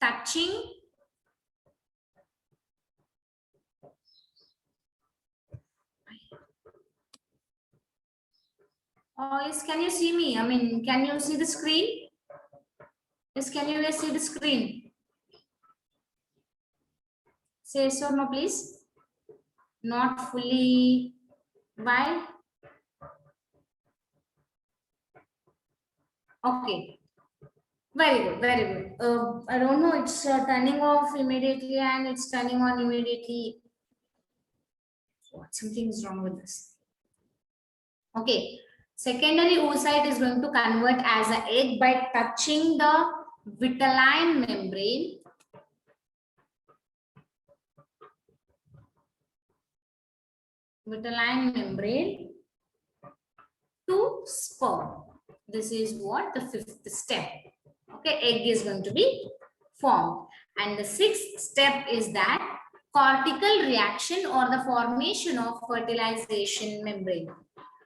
touching yes, can you see me? I mean, can you see the screen? Yes, can you guys see the screen? Say yes or no, please. Not fully. Why? Okay. Very good, very good. I don't know, it's turning off immediately and it's turning on immediately. What? Something's wrong with this. Okay. Secondary oocyte is going to convert as an egg by touching the vitelline membrane. Vitelline membrane to sperm. This is what the fifth step. Okay, egg is going to be formed. And the sixth step is that cortical reaction or the formation of fertilization membrane.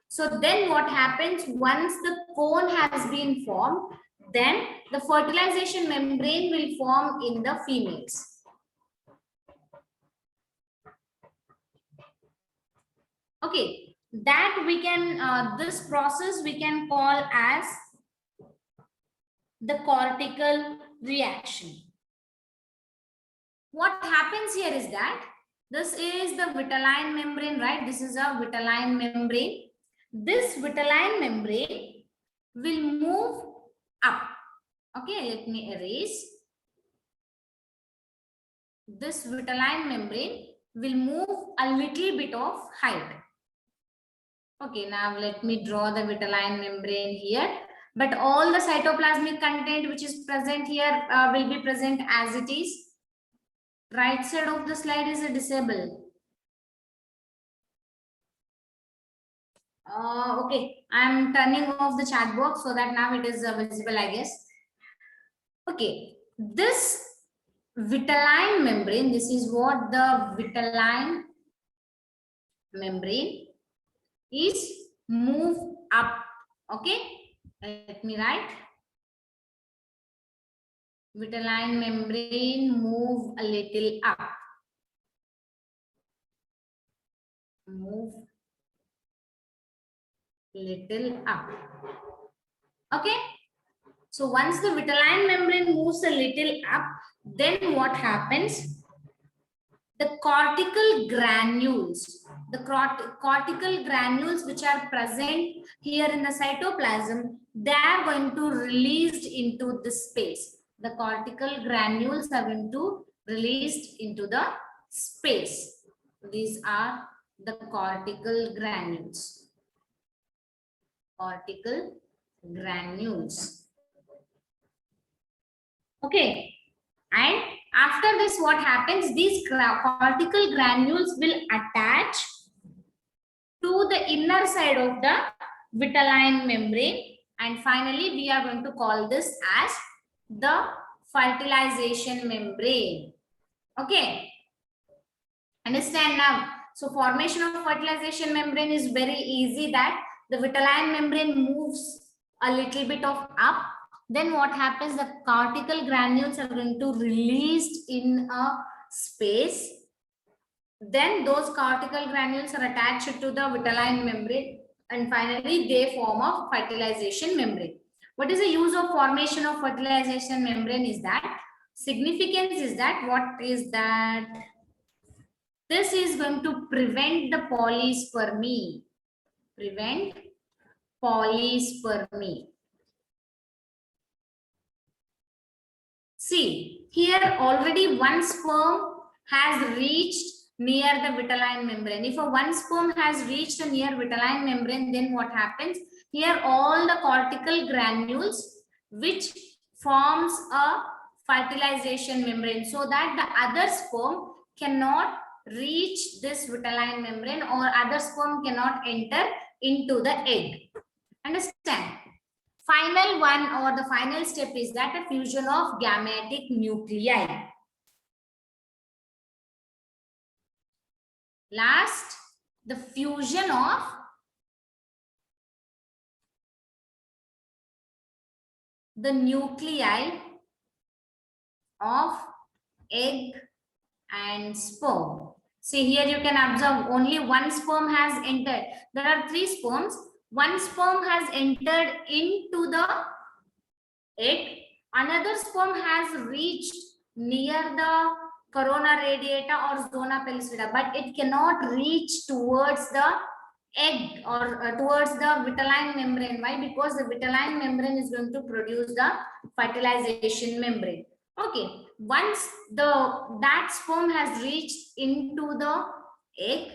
So then what happens once the cone has been formed, then the fertilization membrane will form in the females. Okay, that we can, this process we can call as the cortical reaction. What happens here is that this is the vitelline membrane, right? This is a vitelline membrane. This vitelline membrane will move up. Okay, let me erase. This vitelline membrane will move a little bit of height. Okay, now let me draw the vitelline membrane here. But all the cytoplasmic content which is present here will be present as it is. Right side of the slide is a disable. Okay, I'm turning off the chat box so that now it is visible, I guess. Okay, this vitelline membrane, this is what the vitelline membrane is move up. Okay, let me write. Vitelline membrane move a little up. Move little up. Okay. So once the vitelline membrane moves a little up, then what happens? The cortical granules, which are present here in the cytoplasm, they are going to released into the space. The cortical granules are going to released into the space. These are the cortical granules. Cortical granules. Okay, and after this what happens, these cortical granules will attach to the inner side of the vitelline membrane, and finally we are going to call this as the fertilization membrane. Okay, understand now? So formation of fertilization membrane is very easy, that the vitelline membrane moves a little bit of up. Then what happens? The cortical granules are going to released in a space. Then those cortical granules are attached to the vitelline membrane, and finally they form a fertilization membrane. What is the use of formation of fertilization membrane is that? Significance is that, what is that? This is going to prevent the polyspermy. Prevent polyspermy. See, here already one sperm has reached near the vitelline membrane. If a one sperm has reached near vitelline membrane, then what happens? Here all the cortical granules which forms a fertilization membrane, so that the other sperm cannot reach this vitelline membrane, or other sperm cannot enter into the egg. Understand? Final one, or the final step, is that a fusion of gametic nuclei. Last the fusion of the nuclei of egg and sperm. See here you can observe only one sperm has entered. There are 3 sperms. One sperm has entered into the egg. Another sperm has reached near the corona radiata or zona pellucida, but it cannot reach towards the egg or towards the vitelline membrane. Why? Because the vitelline membrane is going to produce the fertilization membrane. Okay, once that sperm has reached into the egg,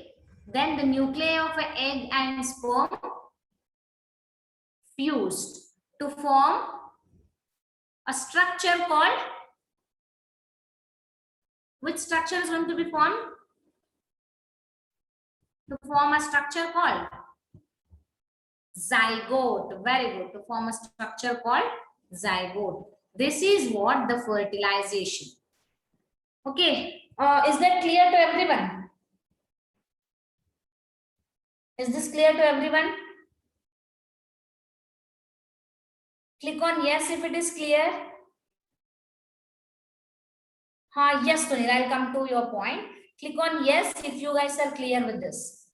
then the nuclei of an egg and sperm fused to form a structure called, which structure is going to be formed? To form a structure called zygote. Very good. To form a structure called zygote. This is what the fertilization. Okay. Is that clear to everyone? Is this clear to everyone? Click on yes if it is clear. Yes, Sunil, I'll come to your point. Click on yes if you guys are clear with this.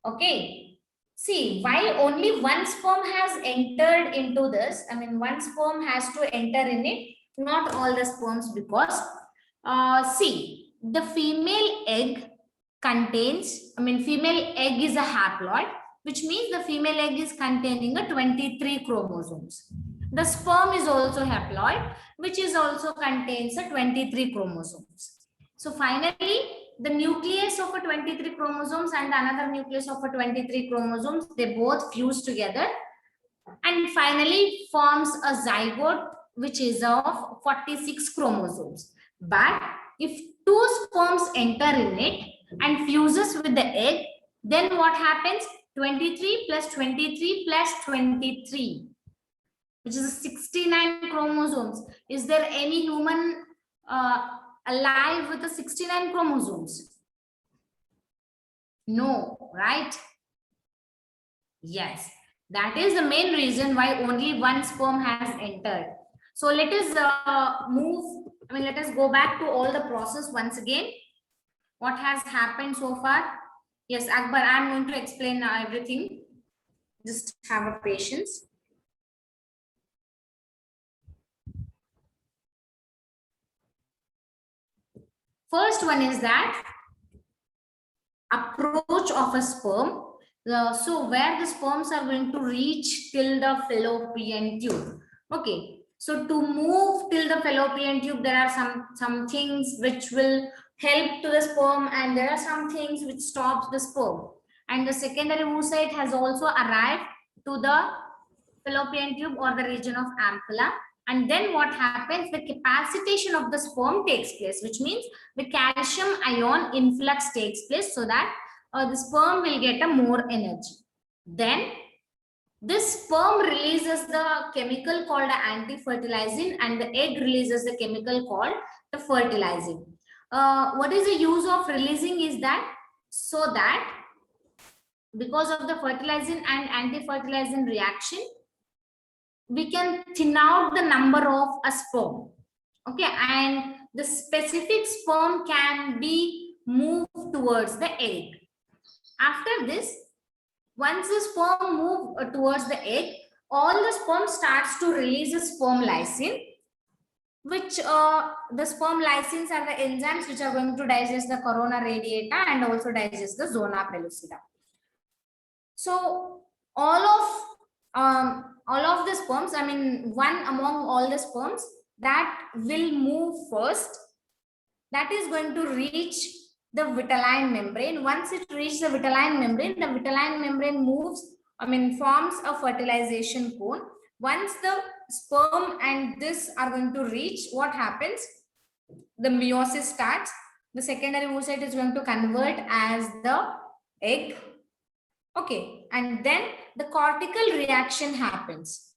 Okay. See, why only one sperm has entered into this? I mean, one sperm has to enter in it, not all the sperms, because see, the female egg contains, female egg is a haploid, which means the female egg is containing a 23 chromosomes. The sperm is also haploid, which is also contains a 23 chromosomes. So finally, the nucleus of a 23 chromosomes and another nucleus of a 23 chromosomes, they both fuse together and finally forms a zygote, which is of 46 chromosomes. But if 2 sperms enter in it and fuses with the egg, then what happens? 23 plus 23 plus 23, which is 69 chromosomes. Is there any human alive with the 69 chromosomes? No, right? Yes, that is the main reason why only one sperm has entered. So let us let us go back to all the process once again. What has happened so far? Yes, Akbar, I'm going to explain everything. Just have a patience. First one is that approach of a sperm. So where the sperms are going to reach till the fallopian tube. Okay, so to move till the fallopian tube, there are some things which will help to the sperm, and there are some things which stops the sperm. And the secondary oocyte has also arrived to the fallopian tube or the region of ampulla. And then what happens? The capacitation of the sperm takes place, which means the calcium ion influx takes place so that the sperm will get a more energy. Then this sperm releases the chemical called anti-fertilizing, and the egg releases the chemical called the fertilizing. What is the use of releasing is that so that because of the fertilizing and anti-fertilizing reaction, we can thin out the number of a sperm. Okay, and the specific sperm can be moved towards the egg. After this, once the sperm move towards the egg, all the sperm starts to release the sperm lysine, which the sperm lysines are the enzymes which are going to digest the corona radiata and also digest the zona pellucida. So all of the sperms, one among all the sperms that will move first, that is going to reach the vitelline membrane. Once it reaches the vitelline membrane moves, forms a fertilization cone. Once the sperm and this are going to reach, what happens? The meiosis starts. The secondary oocyte is going to convert as the egg. Okay, and then the cortical reaction happens.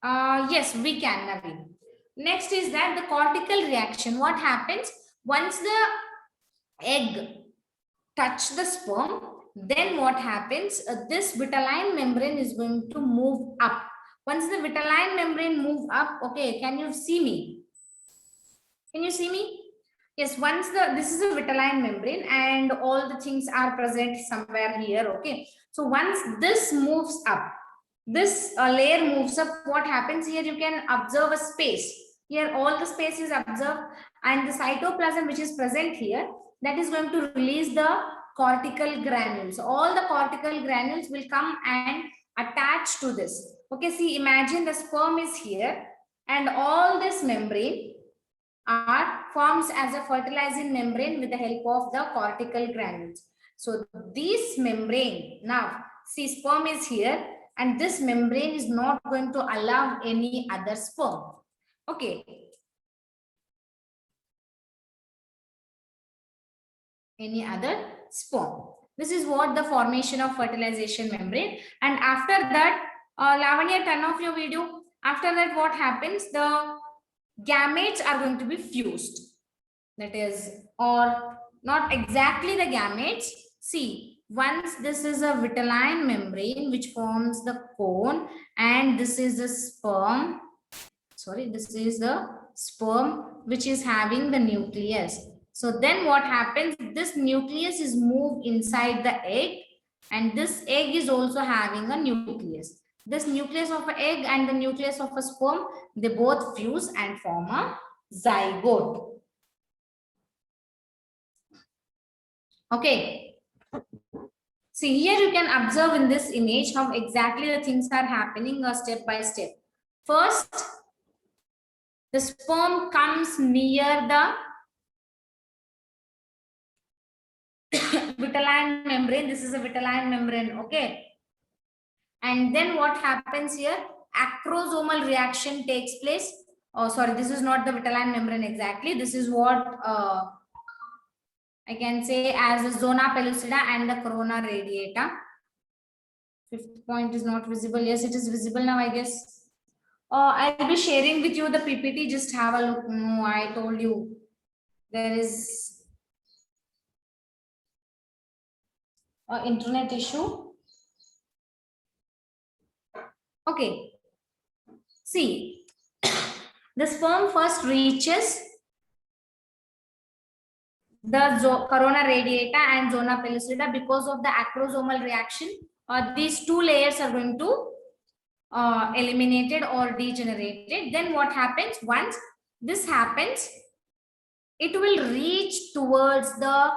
Yes, we can, Naveen. Next is that the cortical reaction. What happens once the egg touch the sperm, then what happens? This vitelline membrane is going to move up. Once the vitelline membrane move up, okay, can you see me? Can you see me? Yes, once this is a vitelline membrane and all the things are present somewhere here, okay. So once this moves up, this layer moves up, what happens here? You can observe a space. Here all the space is observed, and the cytoplasm which is present here, that is going to release the cortical granules. All the cortical granules will come and attach to this. Okay, see, imagine the sperm is here and all this membrane forms as a fertilizing membrane with the help of the cortical granules. So this membrane, now see, sperm is here and this membrane is not going to allow any other sperm. Okay. Any other sperm. This is what the formation of fertilization membrane. And after that, Lavanya, turn off your video. After that, what happens? The gametes are going to be fused. That is, or not exactly the gametes. See, once this is a vitelline membrane which forms the cone, and this is the sperm. Sorry, this is the sperm which is having the nucleus. So then what happens? This nucleus is moved inside the egg, and this egg is also having a nucleus. This nucleus of an egg and the nucleus of a sperm, they both fuse and form a zygote. Okay. See, here you can observe in this image how exactly the things are happening step by step. First, the sperm comes near the vitelline membrane. This is a vitelline membrane, okay. And then what happens here? Acrosomal reaction takes place. Oh, sorry, this is not the vitelline membrane exactly. This is what I can say as the zona pellucida and the corona radiata. Fifth point is not visible. Yes, it is visible now, I guess. I'll be sharing with you the PPT. Just have a look. No, I told you there is an internet issue. Okay. See, the sperm first reaches the corona radiata and zona pellucida. Because of the acrosomal reaction, these two layers are going to eliminated or degenerated. Then what happens? Once this happens, it will reach towards the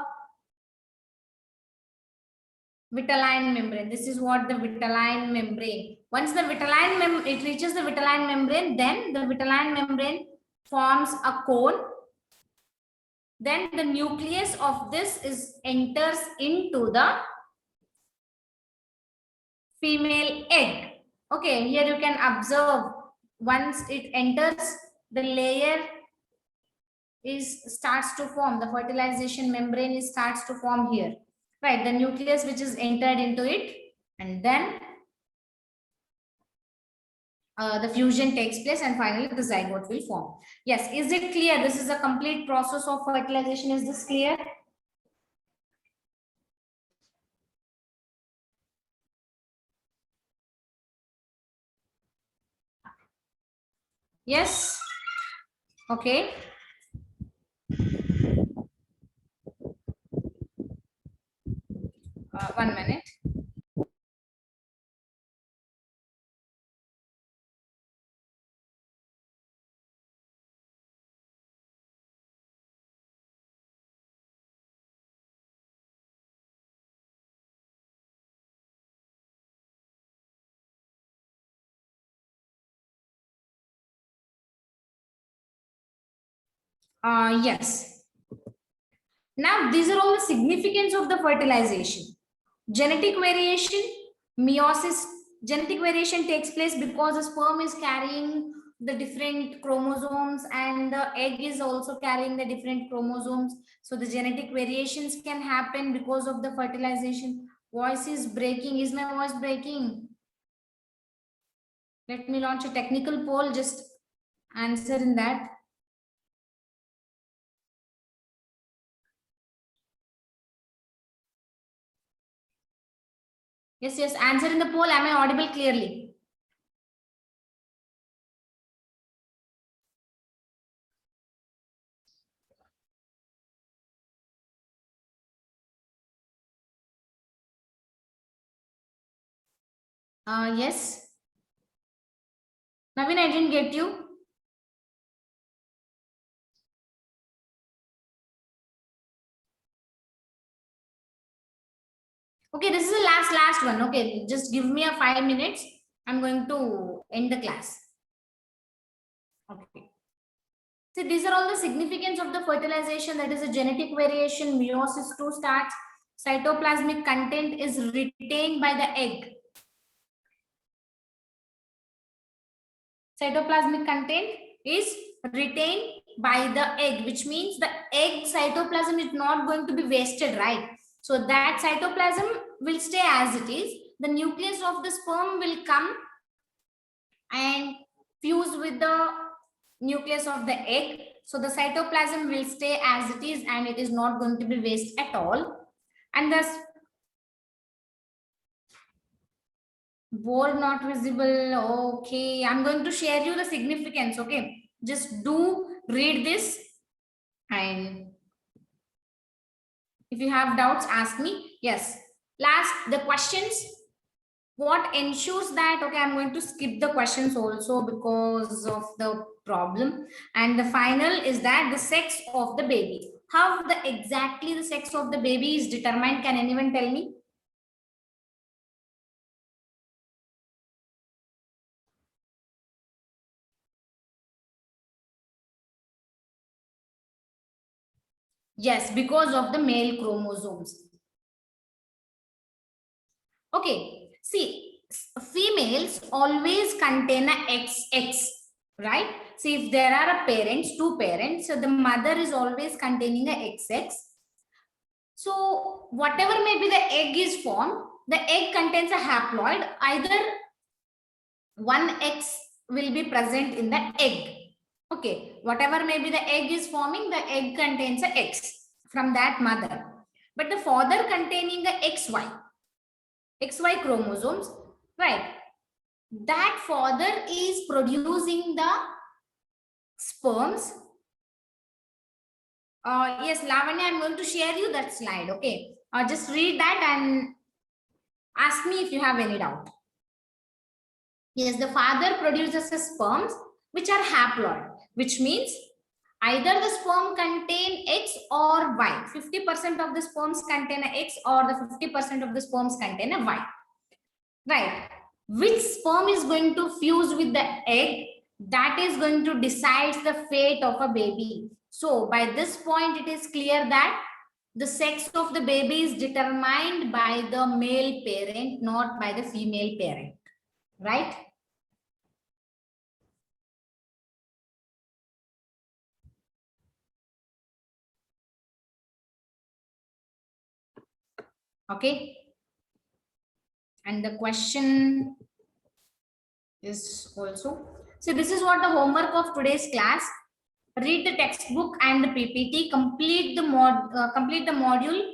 vitelline membrane. This is what the vitelline membrane. Once the vitelline it reaches the vitelline membrane, then the vitelline membrane forms a cone. Then the nucleus of this enters into the female egg. Okay, here you can observe once it enters, the layer starts to form. The fertilization membrane starts to form here. Right, the nucleus which is entered into it, and then the fusion takes place, and finally the zygote will form. Yes, is it clear? This is a complete process of fertilization. Is this clear? Yes. Okay. One minute. Yes. Now, these are all the significance of the fertilization. Genetic variation, meiosis. Genetic variation takes place because the sperm is carrying the different chromosomes and the egg is also carrying the different chromosomes. So the genetic variations can happen because of the fertilization. Voice is breaking. Is my voice breaking? Let me launch a technical poll. Just answer in that. Yes, yes, answer in the poll. Am I audible clearly? Yes. Naveen, I didn't get you. Okay, this is the last one. Okay, just give me a 5 minutes. I'm going to end the class. Okay. So these are all the significance of the fertilization. That is a genetic variation, meiosis II starts, cytoplasmic content is retained by the egg. Cytoplasmic content is retained by the egg, which means the egg cytoplasm is not going to be wasted, right? So that cytoplasm will stay as it is. The nucleus of the sperm will come and fuse with the nucleus of the egg. So the cytoplasm will stay as it is and it is not going to be waste at all. And thus, board not visible. Okay, I'm going to share you the significance. Okay, just do read this, and if you have doubts, ask me. Yes, last the questions. What ensures that, okay, I'm going to skip the questions also because of the problem. And the final is that the sex of the baby. How exactly the sex of the baby is determined? Can anyone tell me? Yes, because of the male chromosomes. Okay, see, females always contain a XX, right? See, if there are a parents, two parents, so the mother is always containing a XX. So whatever may be the egg is formed, the egg contains a haploid. Either one X will be present in the egg. Okay, whatever may be the egg is forming, the egg contains a X from that mother. But the father containing the XY chromosomes, right? That father is producing the sperms. Yes, Lavanya, I'm going to share you that slide. Okay, just read that and ask me if you have any doubt. Yes, the father produces the sperms which are haploid, which means either the sperm contain X or Y. 50% of the sperms contain a X or the 50% of the sperms contain a Y. Right. Which sperm is going to fuse with the egg? That is going to decide the fate of a baby. So by this point, it is clear that the sex of the baby is determined by the male parent, not by the female parent. Right? Okay. And the question is also, so this is what the homework of today's class. Read the textbook and the PPT, complete the module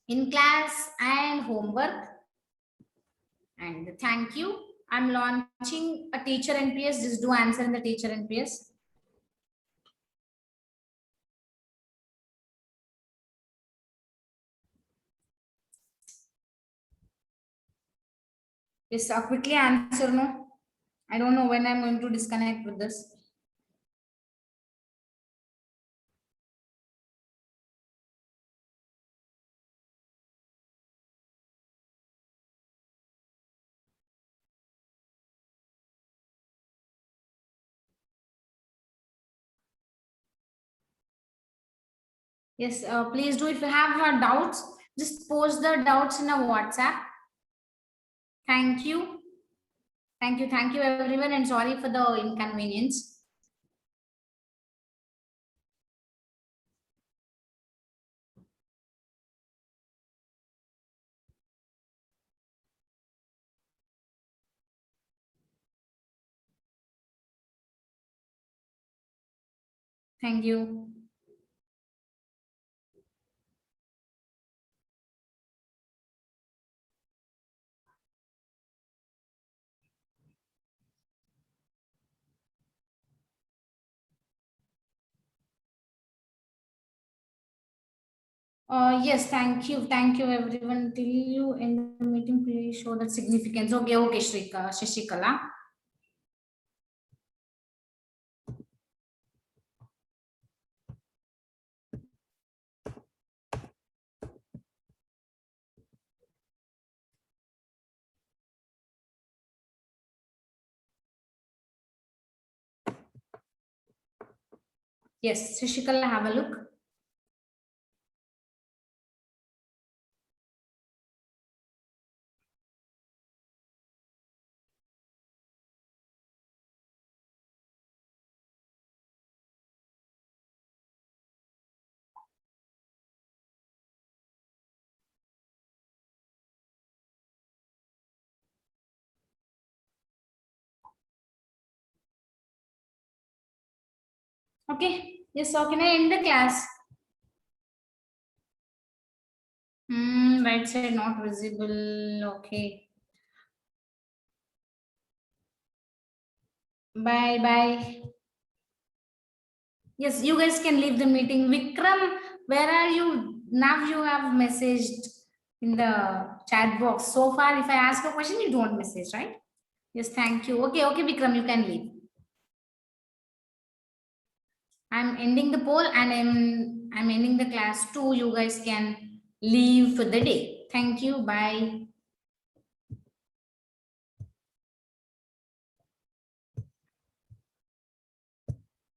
in class and homework. And thank you. I'm launching a teacher NPS. Just do answer in the teacher NPS. Just quickly answer no. I don't know when I'm going to disconnect with this. Yes, please do. If you have doubts, just post the doubts in a WhatsApp. Thank you. Thank you. Thank you, everyone. And sorry for the inconvenience. Thank you. Yes, thank you everyone. Till you end the meeting, please show that significance. Okay, okay, Shrika, Shashikala. Yes, Shashikala, have a look. Okay, yes, so can I end the class? Right side not visible. Okay. Bye bye. Yes, you guys can leave the meeting. Vikram, where are you? Now you have messaged in the chat box. So far, if I ask a question, you don't message, right? Yes, thank you. Okay, okay, Vikram, you can leave. I'm ending the poll and I'm ending the class too. You guys can leave for the day. Thank you. Bye.